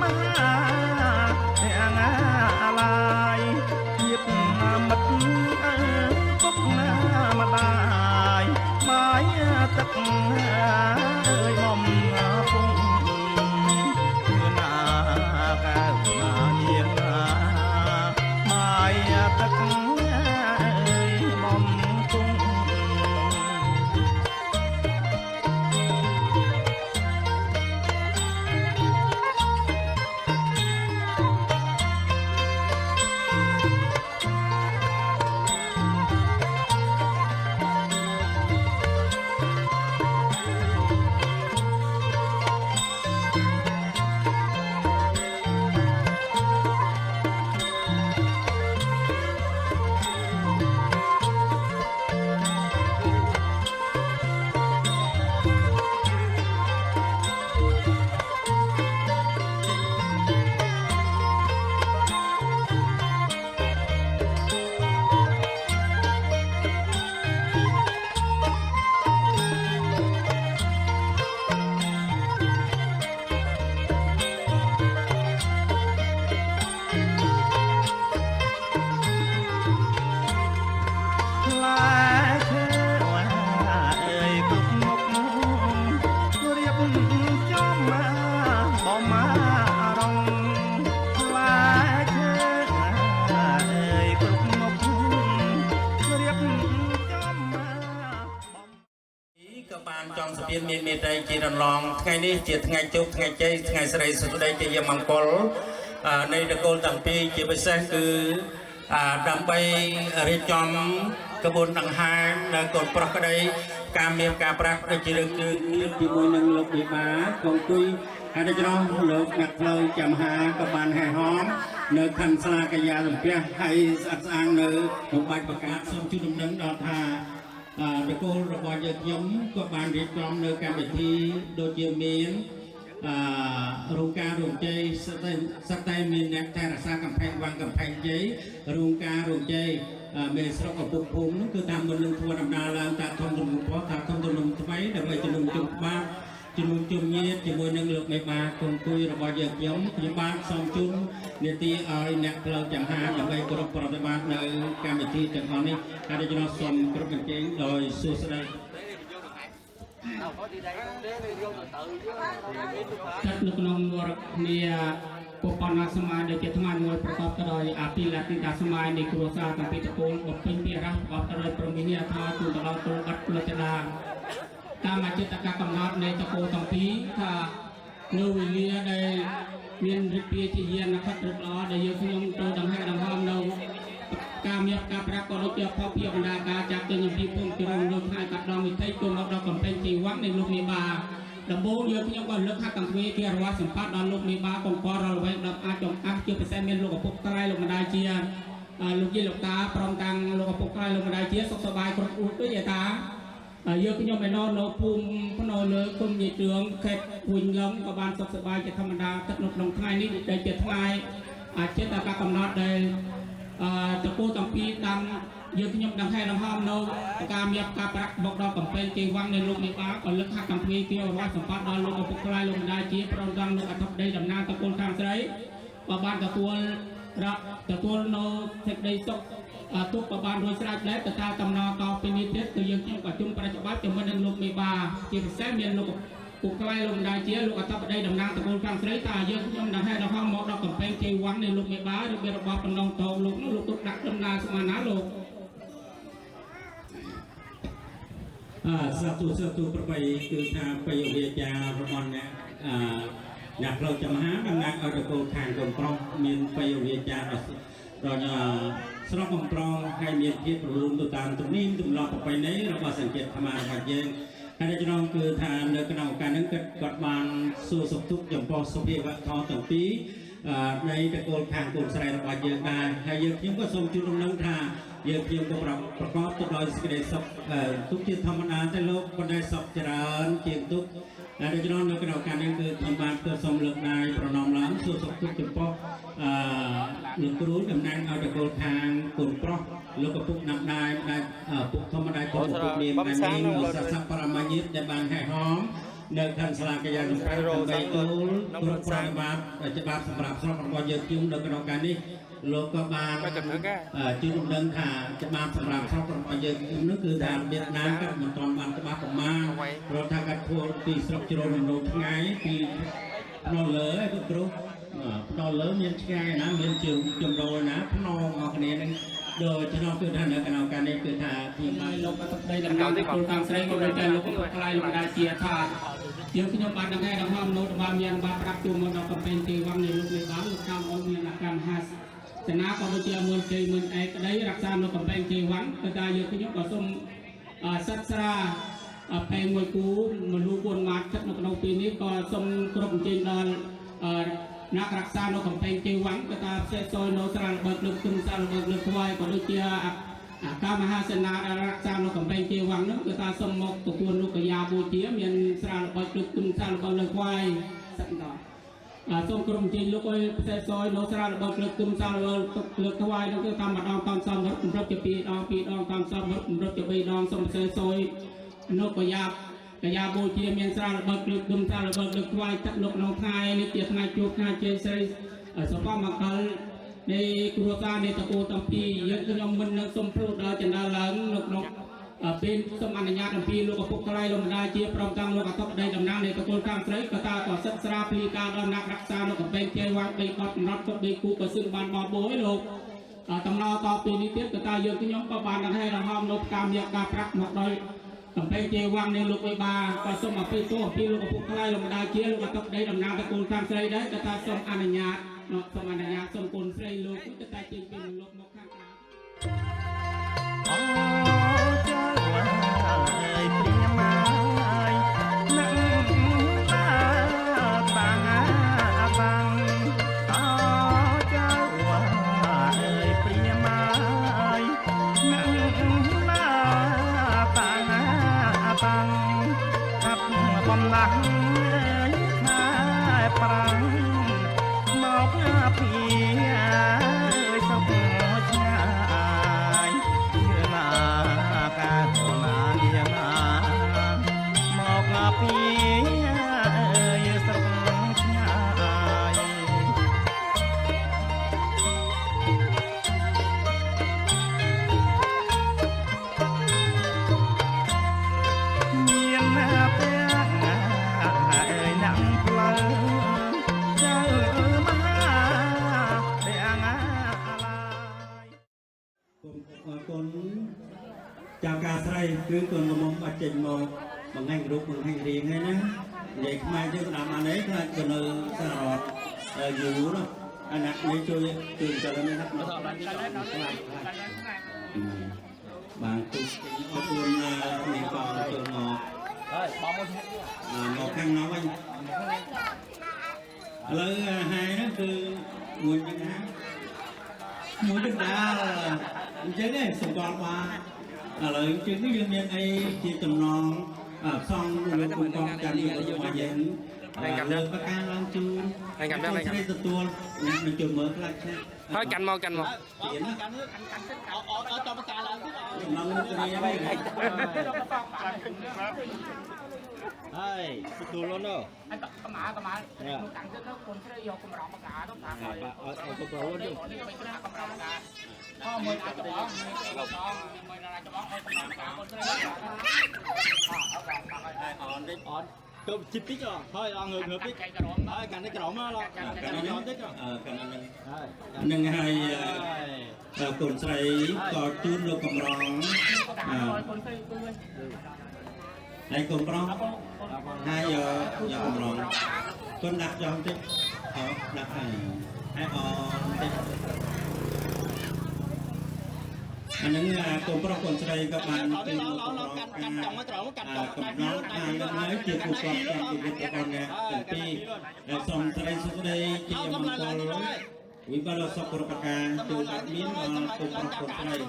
H: មហាទាំងឡាយជាតិមិត្តគុកណាម្ដាយបាយទឹកអើយបំពងណាកាលណានាងបាយទឹកអើយបំពងមានមេត្រីជារំលងថ្ងៃនេះជាថ្ងៃជោគថ្ងៃជ័យថ្ងៃសិរីសុខដីជាយមង្គលនៃនគរទាំងពីរជាពិសេសគឺដើម្បីរៀបចំក្បួនដង្ហែនៅកូនប្រុសក្តីការមានការប្រាក់ដូចជារឿងជាមួយនឹងលោកវិបាកងគុយហើយដូច្នោះលោកអ្នកផ្លូវចាំហាក៏បានហែហមនៅខណ្ឌសាលាកាយាសំពះហើយស្អាតស្អាងនៅក្នុងបាច់ប្រកាសសូមជូនដំណឹងដល់ថាតកូលរបស់យើងខ្ញុំក៏បានរៀបចំនៅកម្មវិធីដូចជាមានរោងការរោងជ័យសតែមានអ្នកថែរក្សាកំផែងវាំងកំផែងជ័យរោងការរោងជ័យមេស្រុកឪពុកភូមិនោះគឺតាមមុននឹងធ្វើដំណើរឡើងតាមធំទំនំផងតាមធំទំនំថ្មីដើម្បីជំនុំជុំច្បាប់ជំនុំជុំញាតិជាមួយនឹងលោកមេបាកងគុយរបស់យើងខ្ញុំបានសូមជូននាទីឲ្យអ្នកផ្លូវចាំហាដើម្បីគោរពប្រតិបត្តិនៅកម្មវិធីទាំងអស់នេះហើយដូច្នេះសូមគ្រប់បញ្ជាដោយសួស្តីចាត់នៅក្នុងវត្តគ្នាពុទ្ធនាសម័យដែលជាថ្មមួយប្រកបទៅដោយអភិលក្ខណៈសម័យនៃគ្រួសារទាំងពីរតកូលបំពេញពីរះប្រកបទៅដោយព្រមវិហារថាទូទៅដល់គោលបាត់លោកចដាតាមអចិន្ត្រកំណត់នៃតកូលទាំងពីរថានៅវេលាដែលមានរិទ្ធិជាយានខិតរឹកល្អដែលយើងខ្ញុំទៅដង្ហែដង្ហើមនៅ
I: ការមានការប្រាក់ក៏ដូចជាផពីបណ្ដាការចាក់ទៅញពីពុំជ្រុងលើថ្ងៃកាត់ដងវិថីគុំមកដល់កំពេញជីវ័ងនៃលោកមេបាដំបូងយើងខ្ញុំក៏លើកហត្ថកម្មគេរវត្តសម្បត្តិដល់លោកមេបាកងករល្បែងដល់អាចចង្អាស់ជាពិសេសមានលោកឪពុកត្រៃលោកម្ដាយជាលោកយាយលោកតាព្រមទាំងលោកឪពុកត្រៃលោកម្ដាយជាសុខសប្បាយគ្រប់អ៊ូដូចឯតាយើងខ្ញុំឯណោនៅភូមិភ្នោលើគុំយាយទ្រឿងខេត្តភួយឡុងក៏បានសុខសប្បាយជាធម្មតាទឹកនៅក្នុងថ្ងៃនេះដែលជាថ្ងៃអាចតែការកំណត់ដែលតពូតំពីតាមយើងខ្ញុំដង្ហែដង្ហើមនៅការមានការប្រាក់មកដល់កំពេញជ័យវ័ងនៃលោកមេបាក៏លើកហត្ថកម្មពីរវត្តសម្បត្តិដល់លោកឪពុកថ្លៃលោកម្ដាយជាព្រមទាំងលោកអធិបតីតំណាងតកូលខាងស្រីក៏បានទទួលនៅសេចក្តីសុខទុកក៏បានរួចស្រេចដែរទៅតាមតំណតពីនេះទៀតគឺយើងខ្ញុំក៏ជុំប្រតិបត្តិជាមួយនឹងលោកមេបាជាពិសេសមានលោកពុកថ្លៃលោកម្ដាយជាលោកអធិបតីតំណាងតកូលខាងស្រីតើយើងខ្ញុំដង្ហែដង្ហើមមកដល់កំពេញជ័យវ័ងនៃលោកមេបាឬមានរបបបណ្ដងតោលោកនោះលោកទុកដាក់ដំណើរស្មានណាលោក
G: ស្រាប់ទូប្របីគឺថាបយវិជារបស់អ្នកផ្លូវចំហាតំណាងឲ្យតកូលខាងកូនប្រុសមានបយវិជាដល់ស្រុកកំប្រងហើយមានភាពរលូនទៅតាមទំនៀមទម្លាប់ប្រពៃណីរបស់សញ្ជាតិខ្មែររបស់យើងហើយចំណងគឺថានៅក្នុងឱកាសនេះគាត់បានសួរសុខទុក្ខចំពោះសុភាវៈធម៌ទាំងពីរនៃតកូលខាងកូនស្រីរបស់យើងដែរហើយយើងខ្ញុំក៏សូមជូនដំណឹងថាយើងខ្ញុំក៏ប្រកបទៅដោយសេចក្តីសុខទុកជាធម្មតាតែលោកក៏ได้សុខច្រើនជាងទុកហើយដូច្នោះនៅក្នុងឱកាសនេះគឺខ្ញុំបានធ្វើសូមលើកដៃប្រណម្យឡើងសួរសុខទុក្ខចំពោះលោកគ្រូតំណាងឲ្យតកូលខាងកូនប្រុសលោកឪពុកណាំដែរពុកធម្មតាពុកនាមតែមានសាសបរមញាតដែលបានហែហោមនៅខាងសាលាកាយានុប្រវត្តិដើម្បីទូលគ្រប់ប្រតិបត្តិច្បាប់សម្រាប់ស្រុករបស់យើងជុំនៅក្នុងឱកាសនេះលោកក៏បានជឿដំណឹងថាច្បាប់សម្រាប់ស្រុករបស់យើងនោះគឺថាវៀតណាមក៏មិនទាន់បានច្បាប់ប្រមាណព្រោះថាគាត់ធ្វើពីស្រុកជ្រោមនៅថ្ងៃពីភ្នោលើឯពុកគ្រូភ្នោលើមានឆ្ងាយណាមានជើងជំរោណាភ្នោមកគ្នានឹងដោយចំណងគឺថានៅក្នុងឱកាសនេះគឺថាទីបានលោកអធិបតីតំណាងកូនខាងស្រីក៏ដូចជាលោកឪពុកថ្លៃលោកម្ដាយជាថាយើងខ្ញុំបានដង្ហែដង្ហើមនៅបានមានបានប្រាប់ជុំមកដល់កំពេញទីវ័ងនៃលោកមេបាលោកតាមអនមានកម្មហាសនាក៏ដូចជាមូលជ័យមូលឯកក្តីរក្សានៅកំពេញជ័យវ័ងគឺថាយើងខ្ញុំក៏សូមសិក្សាពេលមួយគូមនុស្ស4ម៉ាត់ចិត្តនៅក្នុងពេលនេះក៏សូមគ្រប់អញ្ជើញដល់អ្នករក្សានៅកំពេញជ័យវ័ងគឺថាផ្សេងសយនៅស្រាលបើកលើកគុំស្រាលបើកលើកថ្វាយក៏ដូចជាការមហាសេនាដែលរក្សានៅកំពេញជ័យវ័ងនោះគឺថាសូមមកទទួលលោកកញ្ញាបូជាមានស្រាលបើកលើកគុំស្រាលបើកលើកថ្វាយសិនដល់សូមក្រុមជិញលោកអើយផ្សេងសយនៅស្រាលបើកលើកគុំស្រាលបើកលើកថ្វាយនោះគឺតាមម្ដងតាមសំរត់គម្រប់ជា2 ដងតាមសំរត់គម្រប់ជា3 ដងសូមផ្សេងសយនៅកញ្ញាបូជាមានស្រាលបើកលើកគុំស្រាលបើកលើកថ្វាយទឹកលោកក្នុងថ្ងៃនេះជាថ្ងៃជួបថ្ងៃជ័យស្រីសុភមង្គលនៃគ្រួសារនៃតកូលទាំងពីរយើងខ្ញុំមិននឹងសូមព្រួតដល់ចន្ទើឡើងនៅក្នុងពេលសូមអនុញ្ញាតអំពីលោកឪពុកថ្លៃលោកម្ដាយជាព្រមទាំងលោកអធិបតីតំណាងនៃតកូលខាងស្រីក៏តាក៏សិក្សាពីការដល់អ្នករក្សានៅកំពេញជ័យវ័ង3បទកំណត់ទុក3គូក៏សឹងបានបបោយលោកតំណតពីនេះទៀតក៏តាយើងខ្ញុំក៏បានដង្ហែដង្ហើមនៅការមានការប្រាក់មកដល់កំពេញជ័យវ័ងនៃលោកមេបាក៏សូមអភ័យទោសអំពីលោកឪពុកថ្លៃលោកម្ដាយជាលោកអធិបតីតំណាងតកូលខាងស្រីដែរក៏តាសូមអនុញ្ញាតសូមអនុញ្ញាតសូមកូនស្រីលោកគឺតែជិះពីលោកមកខាងក្រៅ
J: អូចាវ៉ាយព្រាមាយណាំបាបាងអូចាវ៉ាយព្រាមាយណាំបាបាងអាប់បំណាស់ខែប្រាំងមកពីសុខឆ្ងាយណាការណាយាណាមកពីសុខឆ្ងាយមានពេលណាំផ្លូវ
G: កូនចាំការស្រីគឺកូនមុំបាច់ចេញមកបង្ហាញរូបបង្ហាញរៀងហ្នឹងណានិយាយខ្មែរយើងតាមអានេះថាកូននៅសារ៉តយូរណា
E: anh nè đi chơi cho nó nắp nó bạn tụi có buồn mình còn trường ngọt ngọt khăn nó anh lời hai đóคือmùi Việt Nam mùi Việt Nam chế này sùng con mà lời chứ cái dân nhân ấy chỉ tầm non xong rồi cùng con chăn đi ở ngoài dân lời bác ca lan chu anh cầm đây cái tuôn mình chụp mở lại
K: thôi cạnh một
E: cho bác ca lan ai tuôn luôn đâu
I: anh tập cầm má cạnh trước nó con sẽ vô cầm rong cả đó thằng
E: tuôn luôn đi
I: có mười ai cho bó mười ai cho bó ôi cầm cả con sẽ
E: cái chip tích rồi thôi ngược tích thôi cạnh cái rộng đó cạnh nó tích rồi nâng hai cồn sấy có chun được cầm rong hai cồn rong 2 giờ cầm rong con đặt cho ông tích đặt hai tích anh những cồn rong cồn sấy các bạn tìm được cầm rong nói chuyện cuộc gặp trong việc con nè từ khi xong sấy xuống đây chỉ nhằm con ủy ban sọc của các bạn từ các miếng cồn rong cồn sấy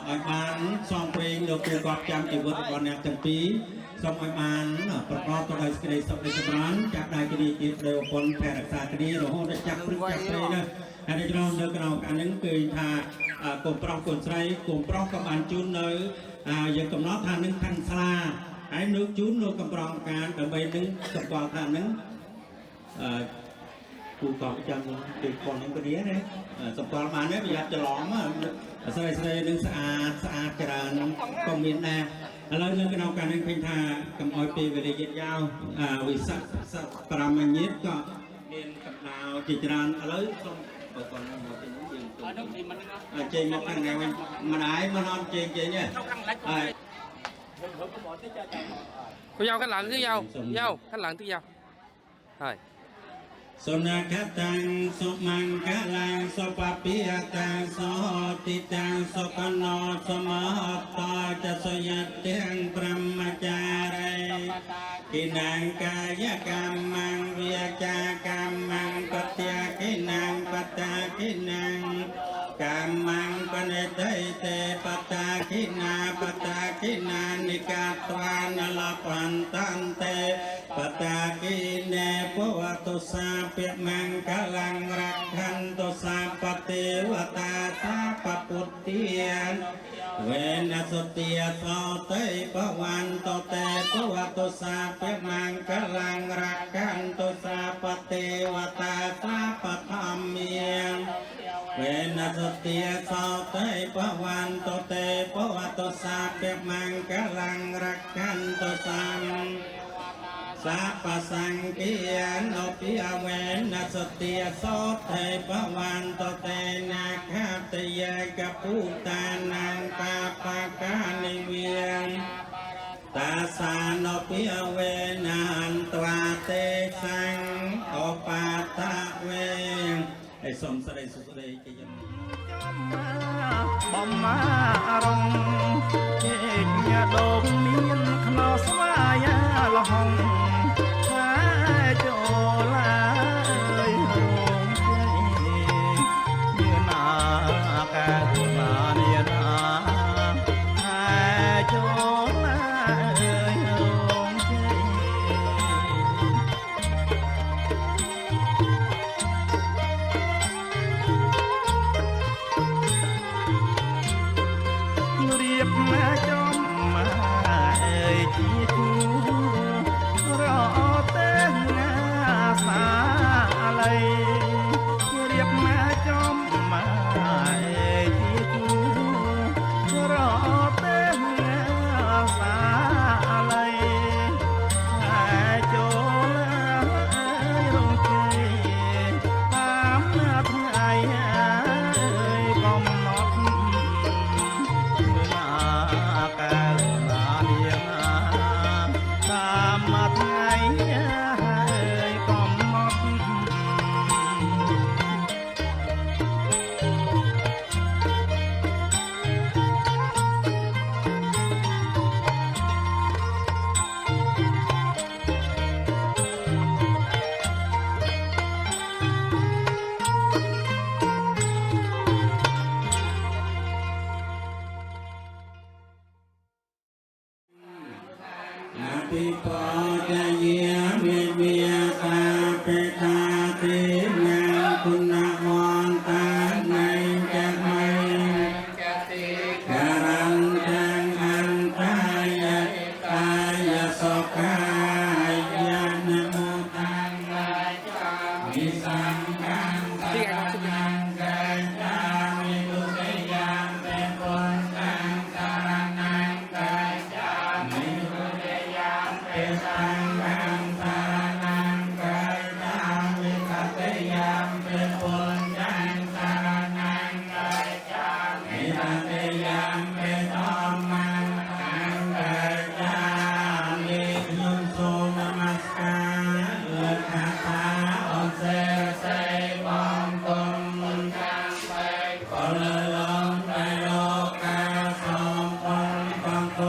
E: ở ban xong bên được cuộc gặp trong việc con nè từ khi xong ở banประกอบตัวใดสกีสอบในสมานจากใดคดีเกี่ยวกับคนแพร่รักษาคดีหรือห้องได้จับปรึกจับเลยนะอันนี้เราเดินกันอันนึงคือทากลุ่มปรองกลุ่มใส่กลุ่มปรองกับอันจุนเลยอย่างกับน้องทางนึงทันสลาไอ้นึกจุนนึกกับปรองการแต่ใบนึงกับกว่าทางนึงกูกอบจังติดคนนึงก็ดีเลยสปอร์ตมาเนี่ยอยากจะหลอมใส่นึงสะอาดกระดานคอมเมนต์นะแล้วเรื่องกันเอาการนึงเพียงทากำออยปีเวลายืดยาววิสัชปรามายิดก็เรียนกับดาวจิตรานแล้วต้องเปิดก่อนเราเป็นน้องยิงเจงmột thằng này mà nãy mà non chen nha
K: cô dâu cánh lặng thứ dâu cánh lặng thứ dâu rồi
E: Sona katang so mangkalang so papiatang so titang so kano so mahapa cha so yateng brahmacare kinang kaya kamang viaca kamang patya kinang pata kinang kamang panetai te pata kina nikatwan alapantante pata kine pawatosa Piak mangkalang rakhanto sapate watata paputian Wena sotia sote pawanto te pawato sapiak mangkalang rakhanto sapate watata papamian Wena sotia sote pawanto te pawato sapiak mangkalang rakhanto sam Sapa sangkian opi awen nasetia sote pawanto te nakataya kaputanang papakani wiang tasan opi awen antwa te sang opata weng som sare susare chayam
J: បំមារងជែកញ៉ាដងមានខ្នោស្វាយាលហងថាចូលឡាយរងជ័យមានណាកាណានាណាថាចូលឡាយរងជ័យ រៀបមកចំមកអើយជាគូ
G: คุณนามอนตาในแก่ไม่การันจังอันตายะกายะสกายะนะโมตังวิสังฆังสังฆังกายะวิตุเตยังเป็นคนตังสารนังกายะวิตุเตยังเป็นสังฆังสารนังกายะวิตัตยังเป็นคนตังสารนังกายะวิตัตยังเป็นธรรมังตังกายะวิยุโสนมัสการเลขะตาอนเสเสบองตมมุนทางไปก็เลยลงไปโลกาสมปนปังโก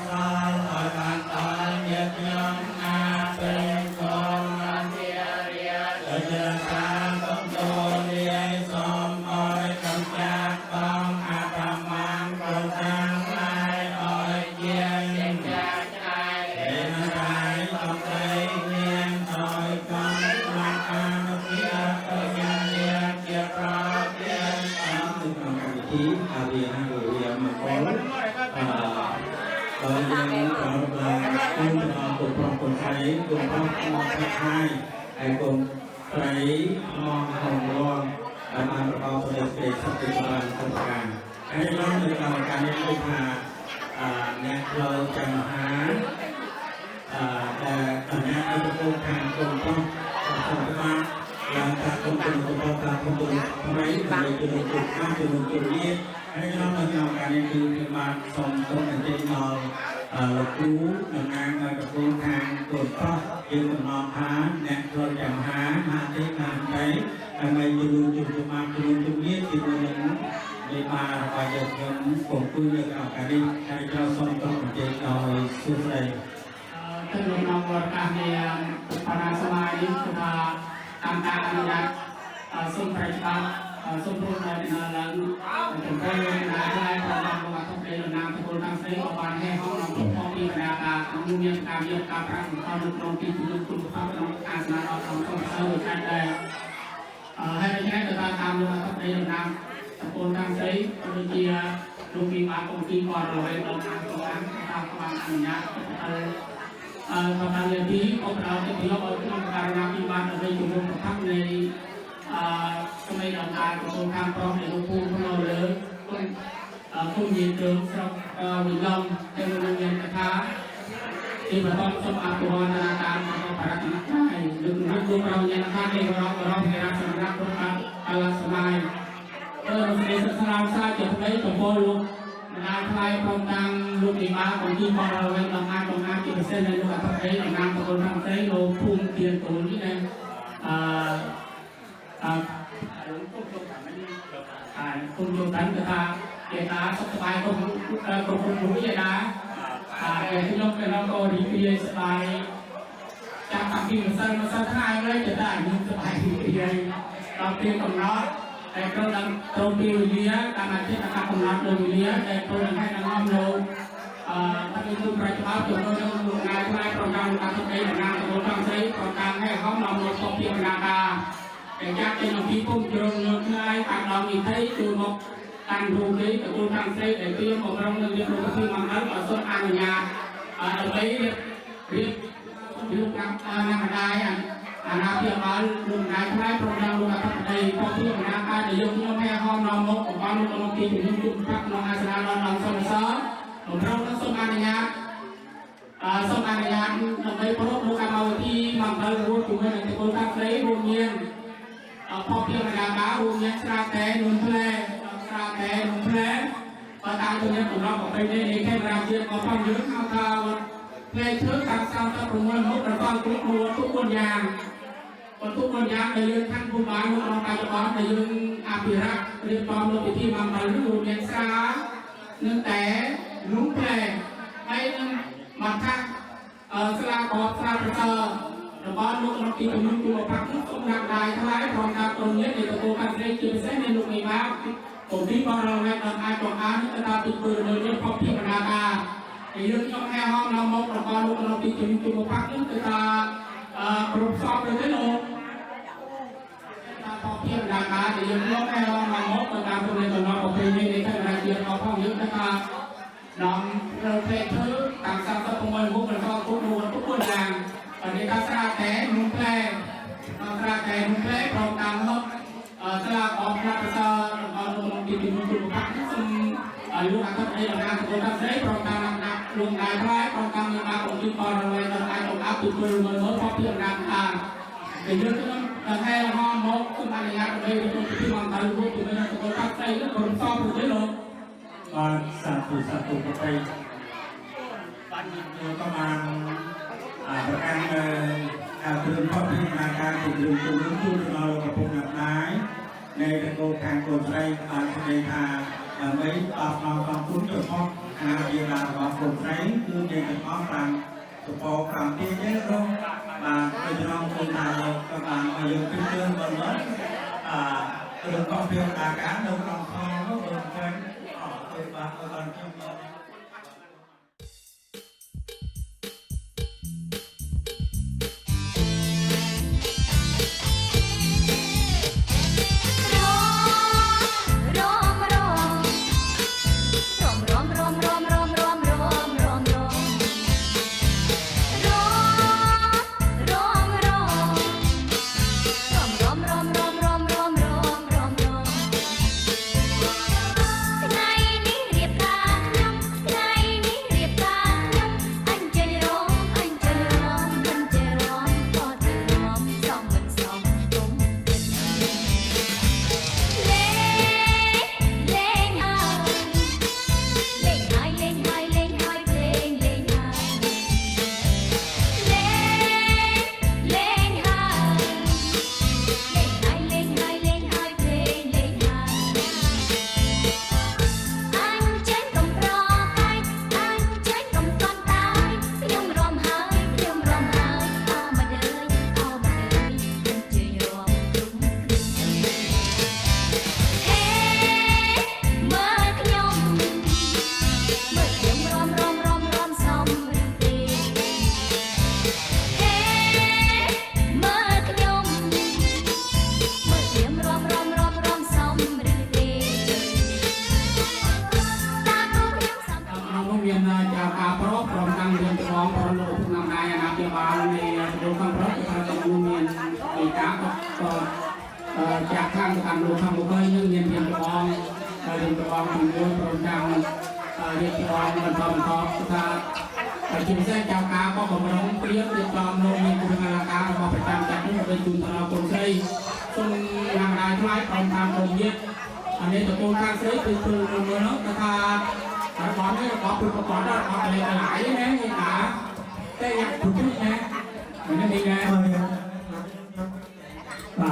G: สอนอ่อยกันตอนเย็ดยงอาเป็นคนมันเทียเรียเจริญสามต้องโตเรียสมอ่อยกำจัดต้องอาตมังโกจังไรอ่อยเยี่ยมยิ่งจัดใจเป็นอะไรต้องใจเงียนอ่อยกันมาอาเกียก็ยังเรียนเกียรติเรียนตามถึงคำวิธีอาเรียนให้เรียนมาก่อนก็ยังขอรับคุณปกครองคนไทยคุณพ่อมองไทยไอ้คนไทยมองของรองมาประกอบตัวเองสักเป็นวันต้องการให้น้องในการนี้ลูกค้าเนี่ยเราจะหาแต่ตอนนี้เราจะโกงทางตรงต้องขอมาหลังจากตรงตการตรงทำไมเราจะลงจุดข้ามจุดนี้ให้น้องในการนี้คือมาส่งตรงกันเองเรารู้หนึ่งงานกับโกงทางตรงต้องยืนนอนหาเนี่ยเราจะหาที่งานไปทำไมจุดมาจุดนี้จุดหนึ่งในมาไปเดินผมคุยกับการนี้ให้เราส่งตรงกันเองเราสุดเลย
I: ท่านรองนายกการเรียนปราสมาชิกสภาตามการอนุรักษ์ส่งประชาส่งโปรดในนาลังถึงได้นายได้พร้อมกับวัตถุประสงค์นามตะโกนทางเสียงออกมาให้ห้องนอนพร้อมมีบรรยากาศมุ่งเน้นการเยี่ยมการพระสุขภาพตรงที่คุณภาพตรงอาสนะเราทำต้องเสริมกันได้ให้ได้ใช้ตัวตามลงมาในนามตะโกนทางเสียงโดยเฉพาะลูกมีบางองค์ที่ก่อนเราไว้ตรงนั้นตรงนั้นตามความอนุญาตpertanyaan ini operasi dialog karena iman ada juga tetapในสมัยดำการกระทรวงการพร้อมในรูปภูมิของเราเลยคุณยืนเดิมสำหรับวิลล์ในโรงเรียนนะคะที่ประกอบสมอาตัวนาการของภารกิจได้ดึงนักดูเราเนี่ยนะคะในเราในรัฐสำนักประกันอาลาสมัยในสถานสร้างจะได้ตัวโบลูกงานทลายโครงการลูกอีมาของที่มอเราไว้ทำงานที่เปอร์เซ็นต์ในลูกอัตราเร่งานตะโกนทำเร่งโลพุ่งเตียนตัวนี้นะคุณโยตันกระทาเกียรติสบายคนรู้ยังนะแต่ที่น้องเป็นเราก็ดีเพียสบายจากทำที่มันสั้นท้ายเลยจะได้ยิ่งสบายดีเพียเราเพียงกับน้องแต่เราดังตรงที่วิเลียการอาชีพการกำลังโดยวิเลียแต่ตรงให้น้องเราถ้าเป็นผู้ประชาชนเราจะดูงานทลายโครงการการทำเองงานตะโกนทำเร่งโครงการให้เขานำเราต้องเพียงนาคาแต่จากเป็นองค์ที่พุ่งตรงเนื้อง่ายการเรามีให้ดูนกการดูนี้ตะโกนทำเร่งแต่เพียงของเราเรียนรู้ที่มันนั้นเราต้องอนุญาตเราไปเรียกนักได้อาเพียบาลลุงนายทลายโครงการลุงกับในพอที่นาคาในยุคนี้แม่ห้องนำนกของบ้านลุงนกที่ถึงยุคพักนกอาสนะนอนนอนซ้อนซ้อนเราต้องส่งอนุญาตส่งอนุญาตในพระลูกการเอาที่มันได้รู้ถึงในตะโกนทำเร่งโรงเรียนพอเพียงนาคาโรงเรียนสระแตนุ่นแพร่สระแตนุ่นแพร่ประธานตรงนี้ผมเราบอกไปในแค่ราเชียก็ฟังเยอะเอาข่าวแพร่เชื้อการสร้างตะกุมวันมุกระฟังทุกคนทุกคนอย่างทุกคนอย่างในเรื่องท่านผู้บานเราไปจะบอกในเรื่องอภิรักษ์เรื่องความรู้ที่มันไปรู้เรียนสระเนื่องแต่นุ่งแพร่ให้มาทักสระกอบสระประเสริฐแล้วก็ลูกน้องที่เป็นนุ่งตัวพักนุ่งสมรักได้ทลายพร้อมกับตรงนี้ในตัวการเรียนจีบเส้นในลูกมีบ้างผมที่พอเราในตอนอาจจะอ่านก็ตามติดปืนโดยเฉพาะพิจารณาในเรื่องที่แม่ห้องเรามองแล้วก็ลูกน้องที่เป็นตัวพักนุ่งตัวปรุบสอบโดยที่โลกพอพิจารณา จะยืนร้องแม่ร้องมาหมดตามตัวในตัวน้องประเพณีในขณะเดียวกันพ่อยึดนะครับน้องเราเพลถือต่างสังคมมวยมุกมันก็คุ้นรู้ทุกคนอย่างตอนนี้ก็สระแก่นุ่งแพร่สระแก่นุ่งแพร่พร้อมกันหมดสระออกรับประสานลงดินมุกพักซึ่งลูกอาทิตย์ในงานตัวตั้งใจพร้อมกันนักลงนายพายพร้อมกันมีมาของจุดบอลอะไรต่างๆตรงอัพตุ่มมือเหมือนพอเพียงงานทางในเรื่องนั้นให้เราห้องมกขึ้นมาในงานไปตรงที่วางตาลูกตัวนั้นตัวตั้งใจแล้วคนซ้อมผู้ได้ลง
G: สาธุไปประมาณประการคืนพ่อพิจารณาการถึงตรงนู้นเรากับพงหนักไม้ในตะโกนทางโกนไรในทางไม่ตอบเราความคุ้นเฉพาะเวลาเราโกนไรคือในเฉพาะต่างเฉพาะต่างที่เยอะลงเป็นน้องคนไทยกับต่างมาอยู่เป็นเรื่องบนนั้นเรื่องความเพียรอาการเราลองคอเราเดินกันเป็นบางตอนที่จากข้างการดูทำบุญเรื่องเรียนตะบองเรียนตะบองถึงเรื่องโปรดังเรียนตะบองบรรทอนทอสุดท้ายจุดเส้นเจ้ากาก็ของเราเปรี้ยวเรียนตอมโนมีคุณงานการมาประจำจากที่เป็นจุนเราคนใช้ซึ่งงานรายคล้ายตอนทำตรงยึดอันนี้ตัวการซื้อคือเมืองเนาะราคาแต่ก่อนนี่ขอปลูกประกอบได้ขออะไรหลายนะนี่นะแต่ยังถูกที่นะมันไม่มีไง
A: ร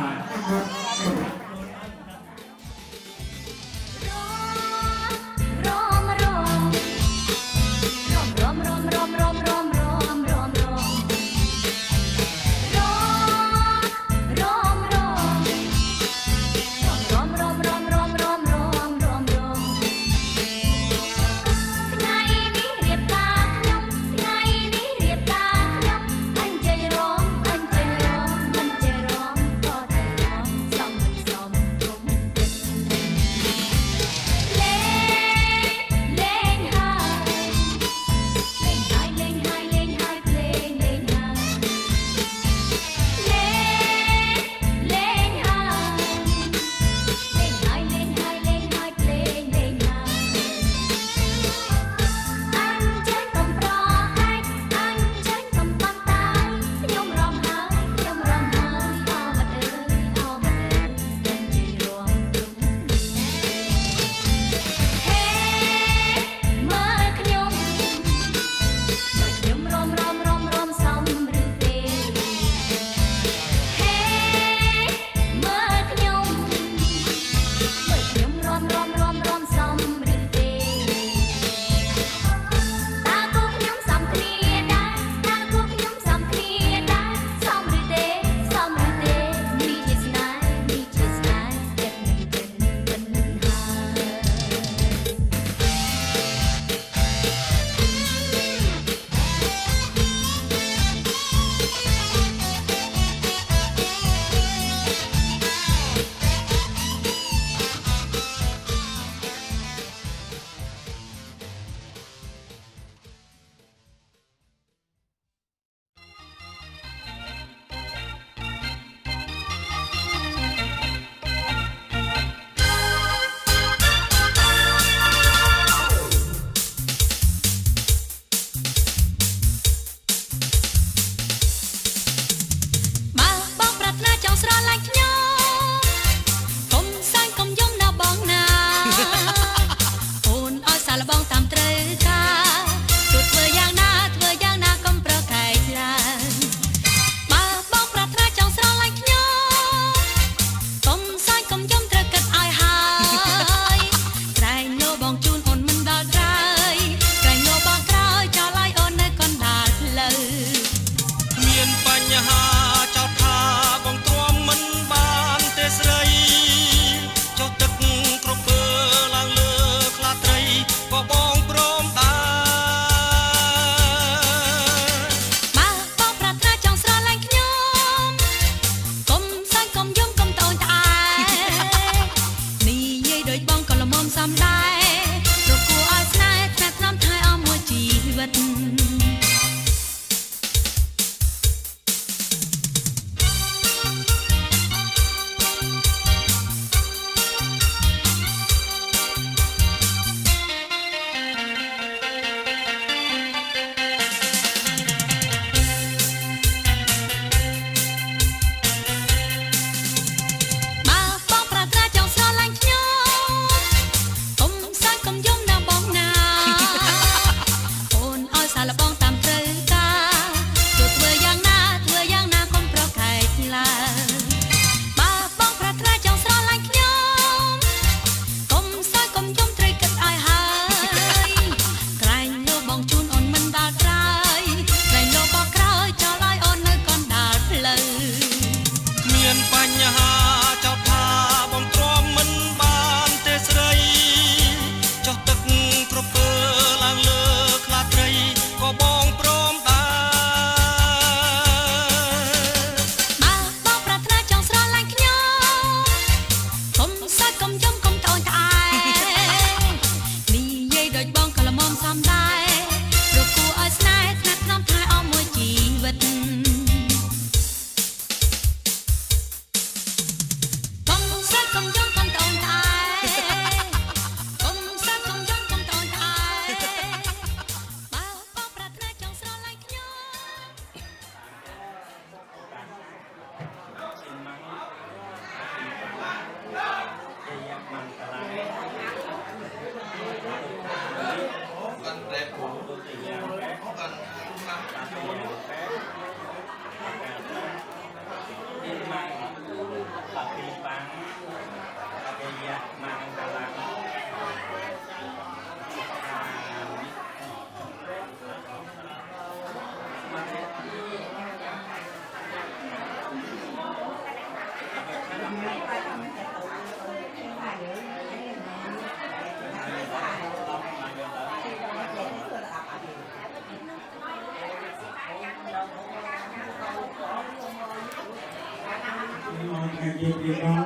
E: ជាពីរង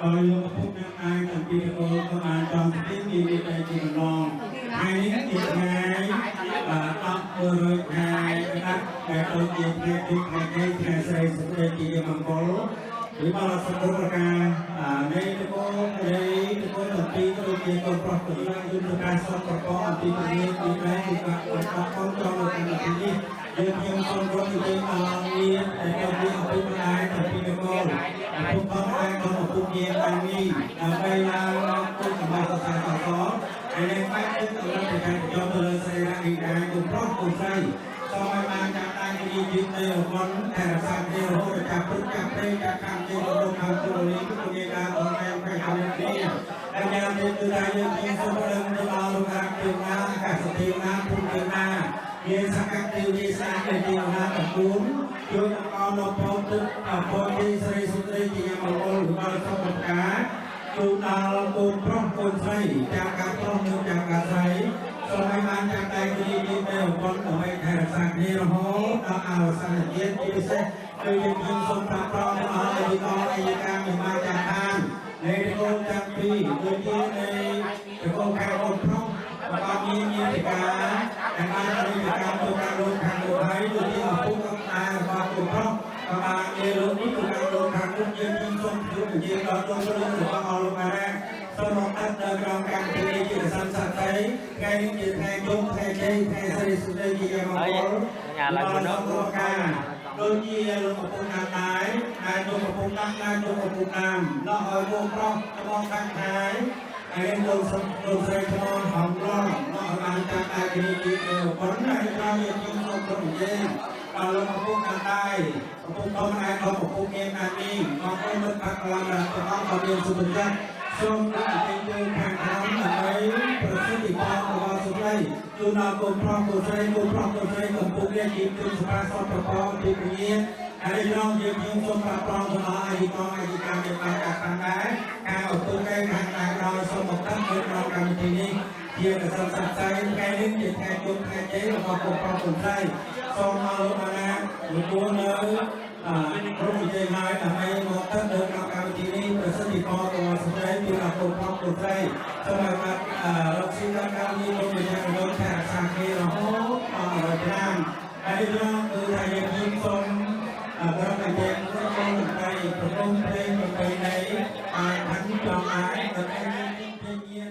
E: ដោយលោកពុកអ្នកអាយតាំងពីកូនក៏បានចំទីពីវិទ្យាជាម្ដងថ្ងៃនេះជាថ្ងៃ10 ខែដាក់ដែលដូចជាថ្ងៃទីថ្ងៃស្រីសុខជាមង្គលឬមកសង្គមប្រការនៃតកូលនៃតកូលទាំងពីរដូចជាកូនប្រុសកូនស្រីយុទ្ធការសពប្រកបអំពីជំនាញពីដែរគឺការបន្តកូនtrongនៅក្នុងទីនេះយើងខ្ញុំសូមរំលឹកដល់មានតែទៅពីអំពីម្ដាយទៅពីតកូលពុកផងដែរក៏ពុកយាយបាននេះដើម្បីឡើងគុណសម្បត្តិសាសនាហើយនៅបែបទឹកទៅលើប្រការប្រយោជន៍ទៅលើស្រីរានេះដែរកូនប្រុសកូនស្រីសូមឲ្យបានចាប់បានជាជីវិតនៃរវល់តែរក្សាជារហូតដល់ចាប់ព្រឹកចាប់ព្រៃចាប់ខាងជាលោកខាងជលនេះគឺមានការអនឡាញផ្នែកនេះហើយយ៉ាងទៀតគឺថាយើងមានសូមដឹងទៅដល់លោកអាពីណាអាកាសធាតុណាភូមិណាមានសកម្មភាពវិសាស្ត្រនៃទីណាតគូនជួយអង្គនៅព្រមទឹកពលទីស្រីសុត្រីជាមង្គលរបស់សពការទូដល់កូនប្រុសកូនស្រីจากការប្រុសនិងจากការស្រីសូមឲ្យបានចាប់តែគ្រានេះនៅអង្គដើម្បីថែរក្សាគ្នារហូតដល់អវសានជាតិជាពិសេសគឺយើងខ្ញុំសូមប្រាប់ប្រងដល់អធិការអយការមិនបានចាត់តាននៃកូនទាំងពីរដូចជានៃកូនខែកូនប្រុសបានមានជាការដែលបានរៀបការទៅការលោកខាងលោកហើយដូចជាឪពុកតារបស់កូនប្រុសក៏បានជាលោកនេះគឺការលោកខាងលោកយើងខ្ញុំសូមជួបនិយាយដល់លោករបស់អលោកអារាសូមអត់នៅក្នុងកម្មវិធីជាសន្តិសុខថ្ងៃនេះជាថ្ងៃជុំថ្ងៃជ័យថ្ងៃស្រីសុទ្ធជាមង្គលដល់លោកការដូចជាលោកឪពុកណាស់ដែរហើយលោកឪពុកណាស់ដែរលោកឪពុកណាស់ដល់ឲ្យកូនប្រុសមកខាងខាងហើយលោកស្រីថ្មហំឡងមកបានចាប់តែគ្រាទីទៅប៉ុណ្ណាហើយយើងខ្ញុំសូមនិយាយដល់លោកឪពុកណាស់ដែរឪពុកធម្មតាដល់ឪពុកមានណានេះមកឲ្យមិត្តភក្តិឡើងទាំងអស់ក៏មានសុខចិត្តសូមអរគុណយើងខាងខាងដើម្បីប្រសិទ្ធភាពរបស់សុខរីជួនដល់កូនប្រុសកូនស្រីកូនប្រុសកូនស្រីកំពុងរៀនជាជំនាញសម្រាប់សពប្រកបពីវិញ្ញាណហើយយើងខ្ញុំសូមប្រាប់ប្រងទៅដល់អាយកាមានបានការខាងដែរការអត់ទុកឯខាងដែរដល់សូមមកតាមនៅក្នុងកម្មវិធីនេះជាកសិកម្មស្័យថ្ងៃនេះជាថ្ងៃជុំថ្ងៃជ័យរបស់កូនប្រុសកូនស្រីសូមមកលោកណាលោកនៅក្រុមវិទ្យាល័យដើម្បីមកទៅនៅក្នុងកម្មវិធីនេះប្រសិទ្ធភាពរបស់ស្ត្រីពីអគុណផងស្ត្រីសូមឲ្យបានរកស៊ីដល់កម្មវិធីលោកវិទ្យាល័យថាសាគេរហូតដល់ឆ្នាំហើយយើងគឺថាយើងសូមប្រកបតែក្នុងថ្ងៃប្រគំភ្លេងប្រពៃណីអាចខាងចង់អាចដើម្បីមានជា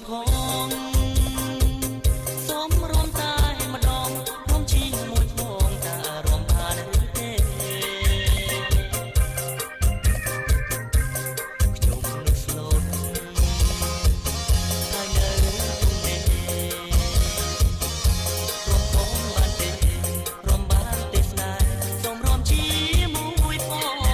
L: ផងសូមរំតែម្ដងរំជាមួយផងតើរំបានឬទេខ្ញុំនឹកស្លូតហើយនៅនេះរំផងបានទេរំបានទេស្នេហ៍សូមរំជាមួយផង
M: អ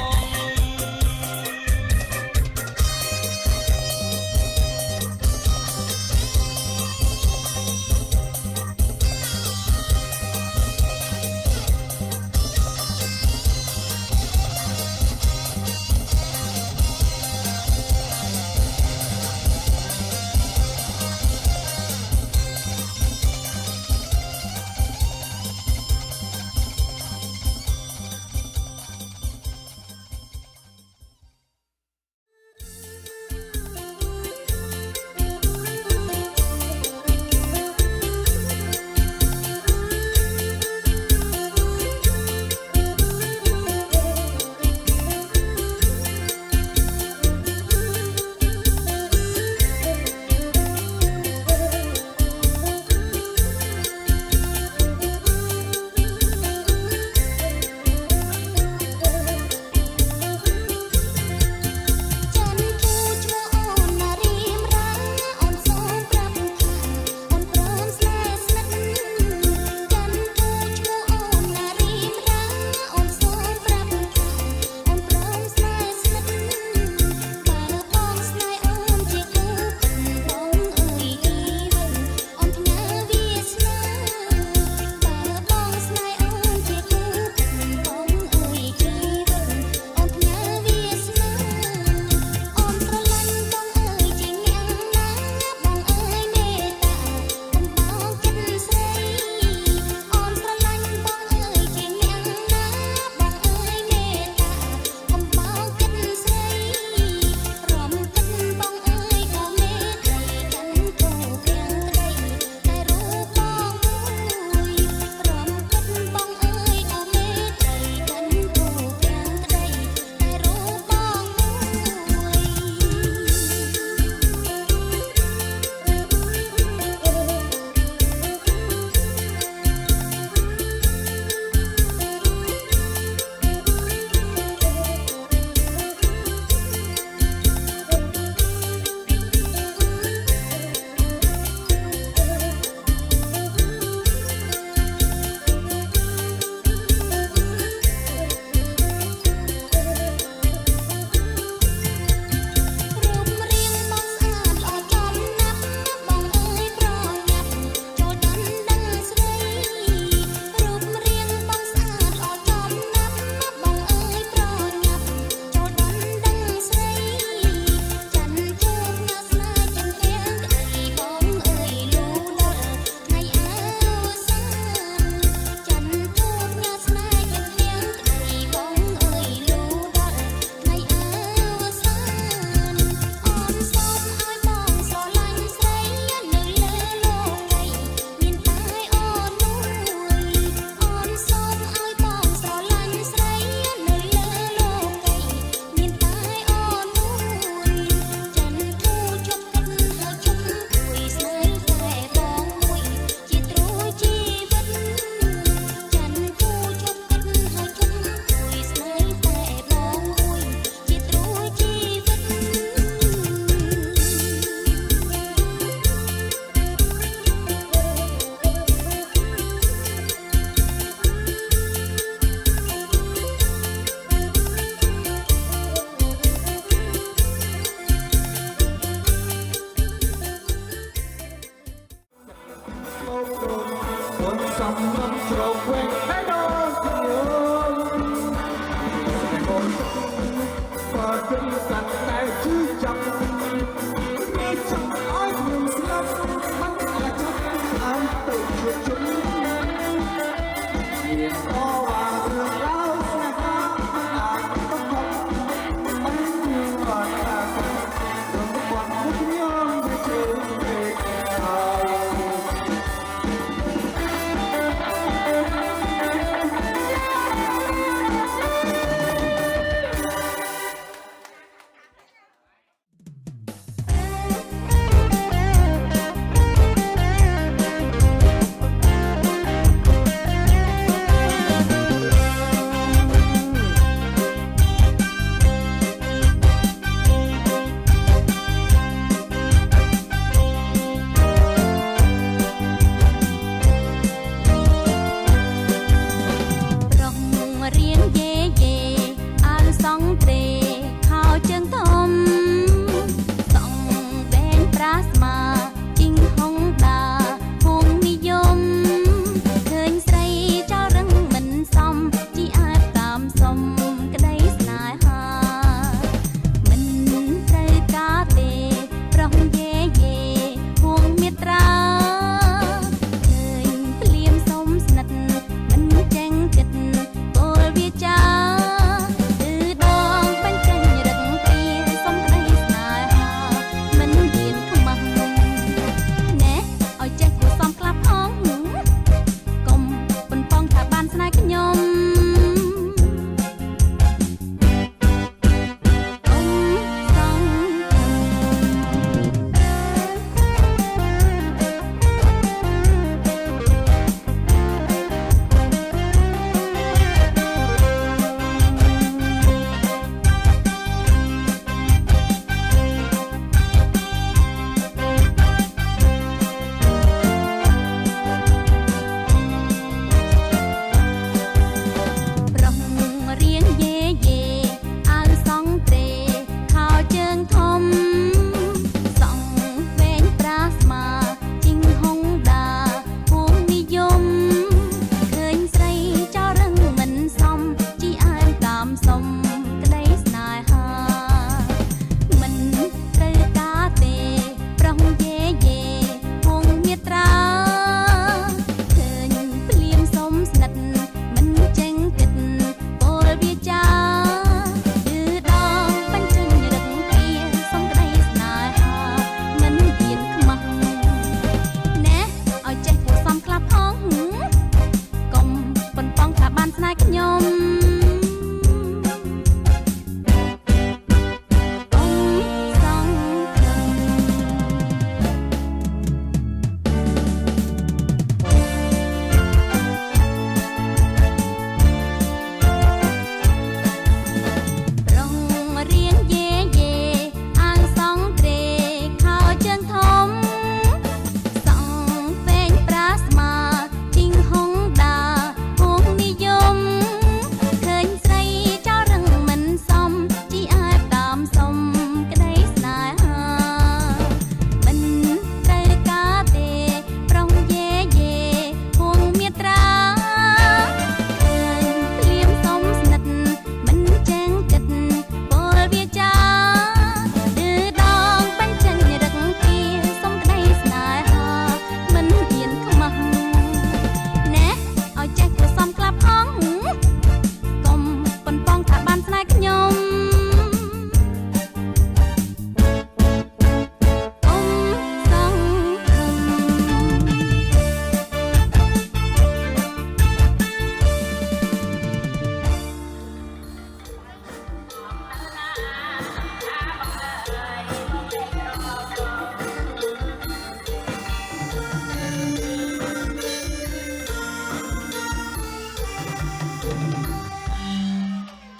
A: Hãy subscribe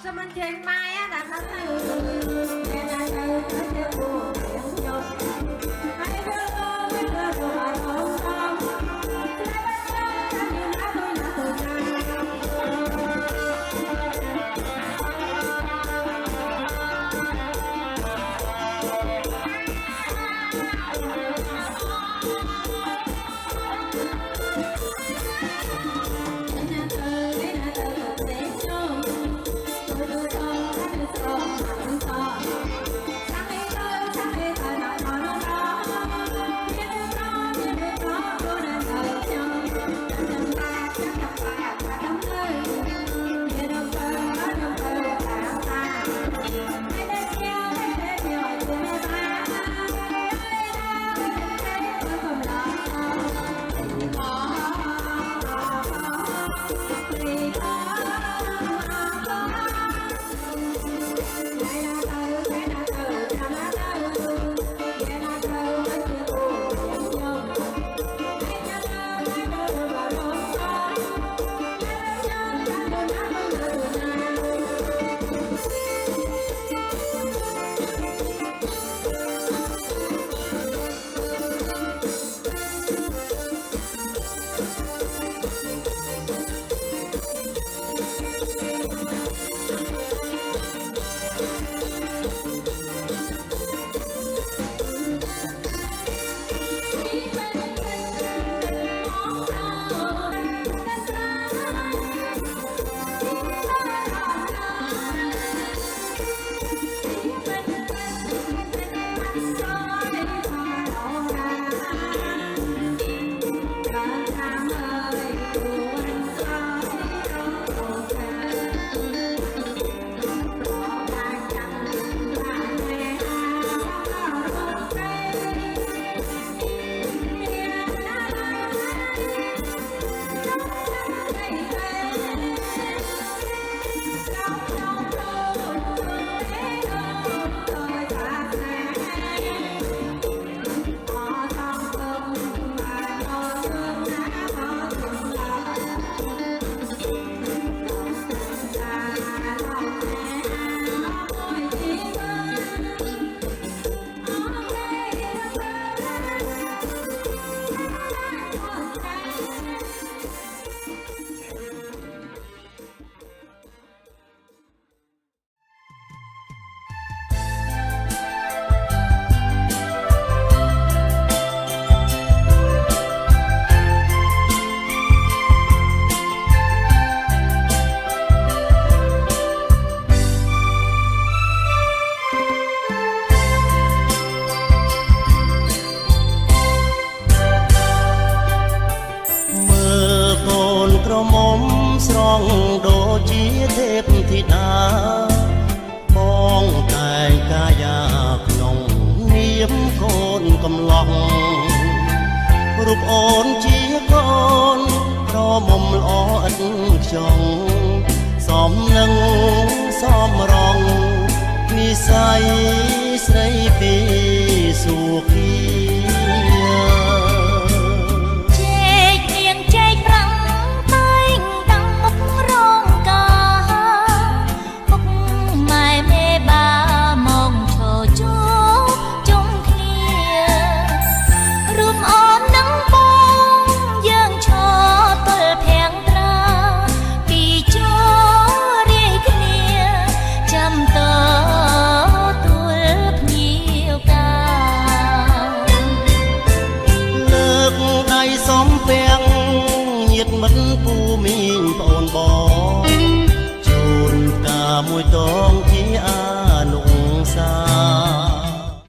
A: cho kênh Ghiền Mì Gõ để không bỏ lỡ
M: បងតែងកាយាក្នុងនាមកូនកំឡោះរូបអូនជាកូនប្រមុំល្អឥតខ្ចង់សមនឹងសមរងនិស័យស្រីពីសុខី
L: ជែកមានជែកប្រាំងតែងតាំងមុខរងកាមុខម៉ែមេបាមកឈរជួជុំគ្នារូបអូននឹងបងយើងឈរទល់ភាំងត្រាពីជោរាយគ្នាចាំតទួលភ្ញៀវកា
M: លើកដៃសំពាំងញាតមិត្តពូមីងប្អូនបងជូនតាមួយតងជាអា